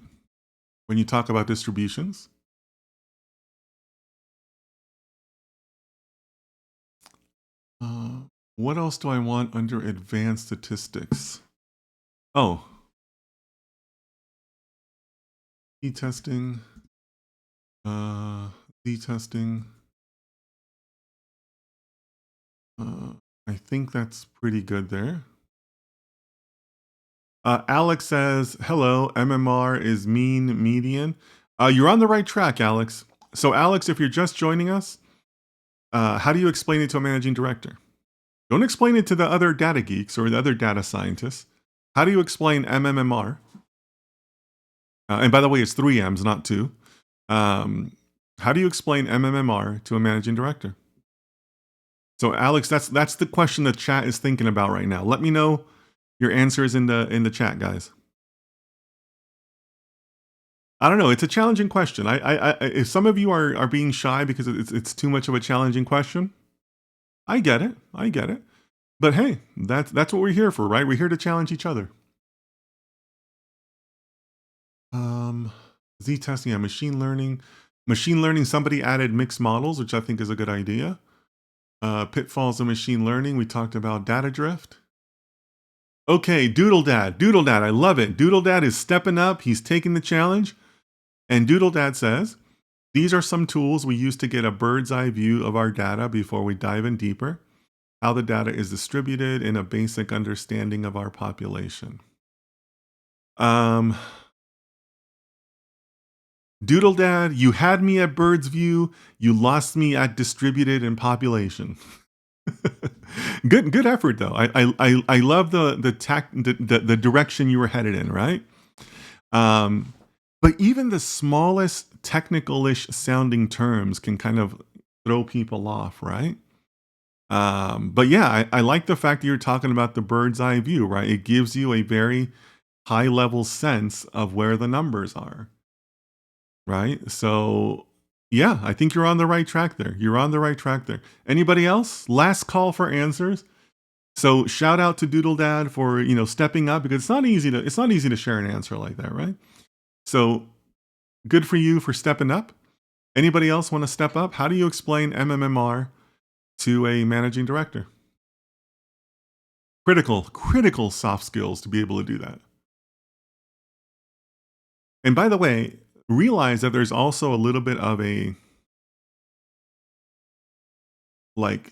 When you talk about distributions. What else do I want under advanced statistics? Oh. T-testing. Z-testing. I think that's pretty good there. Alex says, hello, MMR is mean median. You're on the right track, Alex. So Alex, if you're just joining us, how do you explain it to a managing director? Don't explain it to the other data geeks or the other data scientists. How do you explain MMMR? And by the way, it's 3 M's, not 2. How do you explain MMMR to a managing director? So Alex, that's the question the chat is thinking about right now. Let me know your answers in the chat, guys. I don't know. It's a challenging question. If some of you are being shy because it's too much of a challenging question, I get it. I get it. But hey, that's what we're here for, right? We're here to challenge each other. Z testing and machine learning. Machine learning, somebody added mixed models, which I think is a good idea. Pitfalls of machine learning. We talked about data drift. Okay, Doodle Dad. Doodle Dad, I love it. Doodle Dad is stepping up. He's taking the challenge. And Doodle Dad says, these are some tools we use to get a bird's eye view of our data before we dive in deeper, how the data is distributed, and a basic understanding of our population. Doodle Dad, you had me at bird's view. You lost me at distributed and population. Good effort though. I love the direction you were headed in, right? But even the smallest technical-ish sounding terms can kind of throw people off, right? But yeah, I like the fact that you're talking about the bird's eye view, right? It gives you a very high level sense of where the numbers are, right? So yeah, I think you're on the right track there. You're on the right track there. Anybody else? Last call for answers. So shout out to Doodle Dad for, stepping up, because it's not easy to share an answer like that, right? So good for you for stepping up. Anybody else want to step up? How do you explain MMMR to a managing director? Critical soft skills to be able to do that. And by the way, realize that there's also a little bit of a like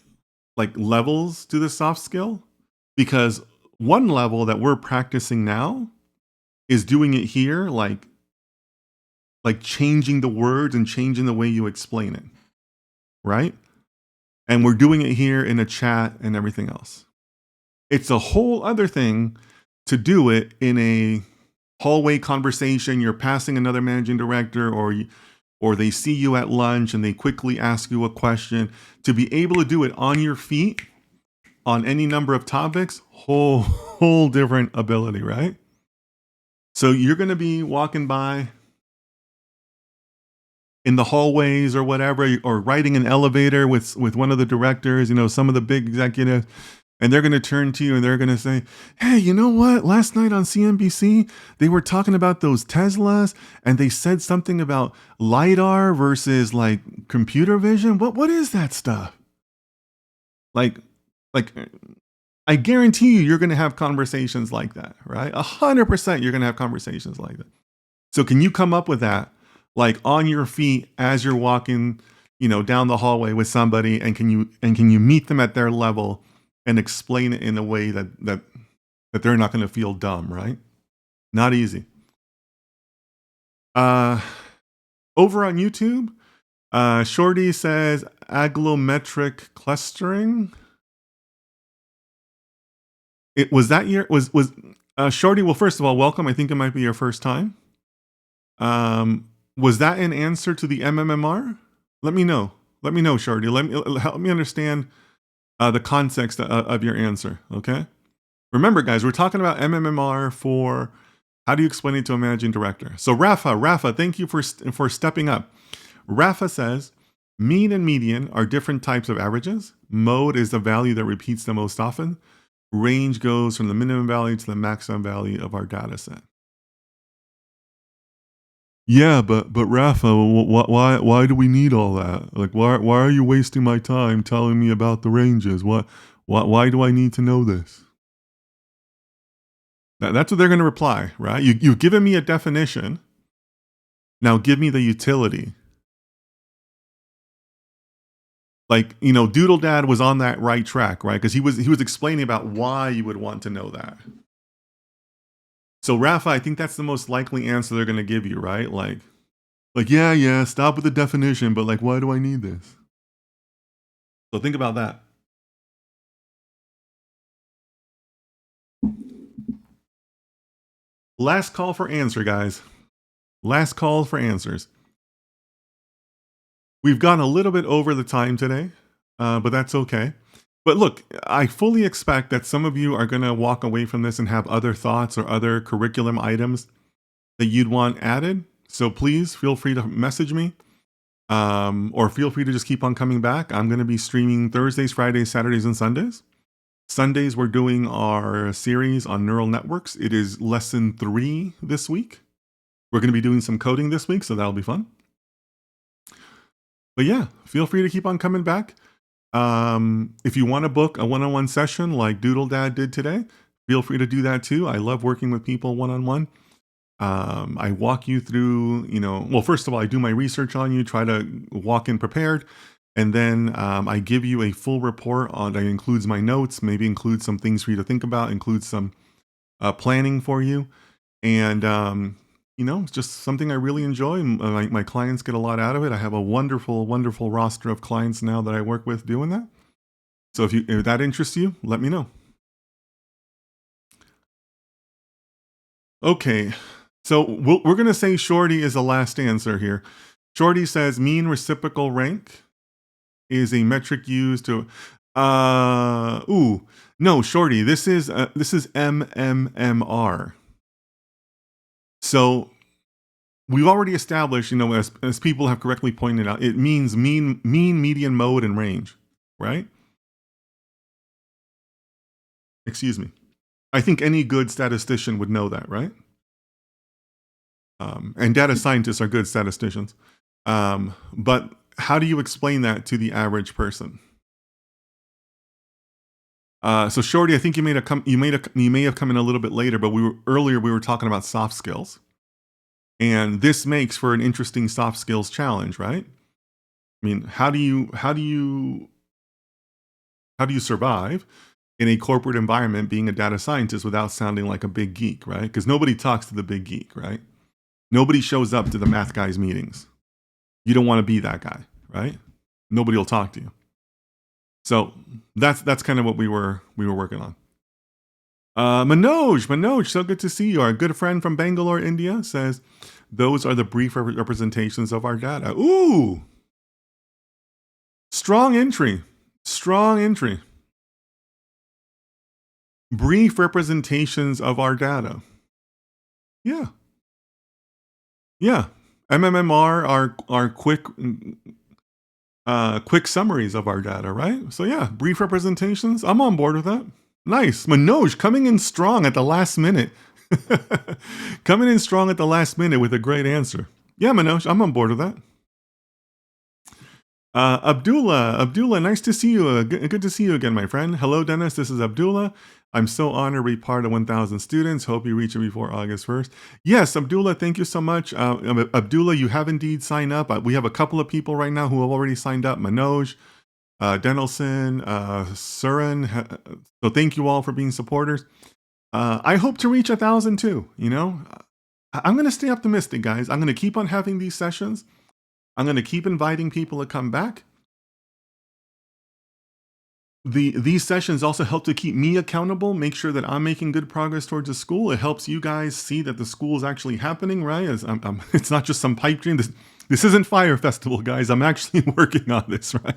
levels to the soft skill, because one level that we're practicing now is doing it here, like changing the words and changing the way you explain it, right? And we're doing it here in a chat and everything else. It's a whole other thing to do it in a hallway conversation. You're passing another managing director, or they see you at lunch and they quickly ask you a question. To be able to do it on your feet on any number of topics, whole different ability, right? So you're going to be walking by in the hallways or whatever, or riding an elevator with one of the directors, some of the big executives, and they're going to turn to you and they're going to say, hey, you know what? Last night on CNBC, they were talking about those Teslas and they said something about LiDAR versus like computer vision. What is that stuff? Like, I guarantee you're going to have conversations like that, right? 100% you're going to have conversations like that. So can you come up with that, like on your feet as you're walking, down the hallway with somebody, and can you meet them at their level and explain it in a way that they're not going to feel dumb, right? Not easy. Over on YouTube, Shorty says aglometric clustering. It was that year was Shorty. Well, first of all, welcome. I think it might be your first time. Was that an answer to the MMMR? Let me know, Shorty. Help me understand the context of your answer. Okay. Remember, guys, we're talking about MMMR for how do you explain it to a managing director. So Rafa, thank you for stepping up. Rafa says mean and median are different types of averages. Mode is the value that repeats the most often. Range goes from the minimum value to the maximum value of our data set. Yeah, but Rafa, why do we need all that? Like, why are you wasting my time telling me about the ranges? Why do I need to know this? That's what they're going to reply, right? You've given me a definition. Now give me the utility. Like, Doodle Dad was on that right track, right? Because he was explaining about why you would want to know that. So Rafa, I think that's the most likely answer they're going to give you, right? Like yeah, stop with the definition, but like, why do I need this? So think about that. Last call for answer, guys. Last call for answers. We've gone a little bit over the time today, but that's okay. But look, I fully expect that some of you are going to walk away from this and have other thoughts or other curriculum items that you'd want added. So please feel free to message me, or feel free to just keep on coming back. I'm going to be streaming Thursdays, Fridays, Saturdays, and Sundays. Sundays, we're doing our series on neural networks. It is lesson 3 this week. We're going to be doing some coding this week, so that'll be fun. But yeah, feel free to keep on coming back. If you want to book a one-on-one session like Doodle Dad did today, feel free to do that too. I love working with people one-on-one. I walk you through, well, first of all, I do my research on you, try to walk in prepared. And then I give you a full report that includes my notes, maybe includes some things for you to think about, includes some planning for you. And, it's just something I really enjoy. My clients get a lot out of it. I have a wonderful, wonderful roster of clients now that I work with doing that. So if that interests you, let me know. Okay, So we're going to say Shorty is the last answer here. Shorty says mean reciprocal rank is a metric used to. No, Shorty. This is MMMR. So we've already established, as people have correctly pointed out, it means mean, median, mode, and range, right? Excuse me. I think any good statistician would know that, right? And data scientists are good statisticians. But how do you explain that to the average person? So Shorty, I think you may have come in a little bit later, but we were talking about soft skills, and this makes for an interesting soft skills challenge, right? I mean, how do you survive in a corporate environment being a data scientist without sounding like a big geek, right? Because nobody talks to the big geek, right? Nobody shows up to the math guys meetings. You don't want to be that guy, right? Nobody will talk to you. So that's kind of what we were working on. Manoj, so good to see you. Our good friend from Bangalore, India, says those are the brief representations of our data. Ooh, strong entry. Brief representations of our data. Yeah. MMMR are quick summaries of our data, right? So yeah, brief representations. I'm on board with that. Nice. Manoj coming in strong at the last minute. Coming in strong at the last minute with a great answer. Yeah, Manoj, I'm on board with that. Abdullah, nice to see you. Good to see you again, my friend. Hello, Dennis. This is Abdullah. I'm so honored to be part of 1,000 students. Hope you reach it before August 1st. Yes, Abdullah, thank you so much. Abdullah, you have indeed signed up. We have a couple of people right now who have already signed up. Manoj, Denelson, Surin. So thank you all for being supporters. I hope to reach 1,000 too. I'm going to stay optimistic, guys. I'm going to keep on having these sessions. I'm going to keep inviting people to come back. These sessions also help to keep me accountable, make sure that I'm making good progress towards the school. It helps you guys see that the school is actually happening, right? It's not just some pipe dream. This isn't Fire Festival, guys. I'm actually working on this, right?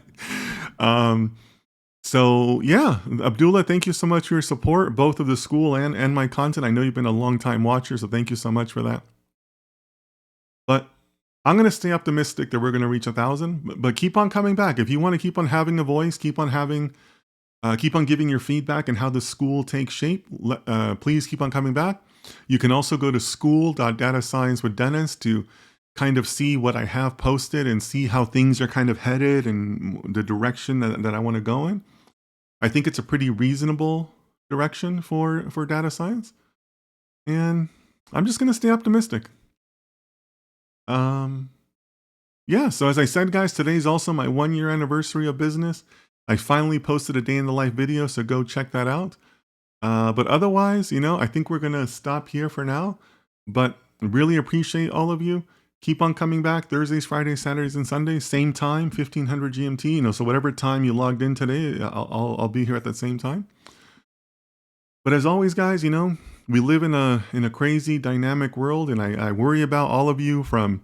So yeah, Abdullah, thank you so much for your support, both of the school and my content. I know you've been a long time watcher, so thank you so much for that. But I'm going to stay optimistic that we're going to reach 1,000, but keep on coming back. If you want to keep on having a voice, keep on giving your feedback and how the school takes shape, please keep on coming back. You can also go to school.datasciencewithdennis to kind of see what I have posted and see how things are kind of headed and the direction that I want to go in. I think it's a pretty reasonable direction for data science. And I'm just going to stay optimistic. Yeah, so as I said, guys, today's also my 1-year anniversary of business. I finally posted a day in the life video, so go check that out. But otherwise, I think we're going to stop here for now. But really appreciate all of you. Keep on coming back Thursdays, Fridays, Saturdays, and Sundays. Same time, 1500 GMT. So whatever time you logged in today, I'll be here at that same time. But as always, guys, we live in a crazy, dynamic world, and I worry about all of you from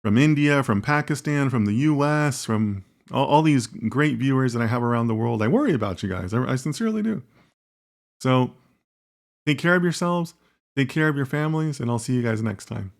India, from Pakistan, from the US, from all these great viewers that I have around the world. I worry about you guys. I sincerely do. So take care of yourselves, take care of your families, and I'll see you guys next time.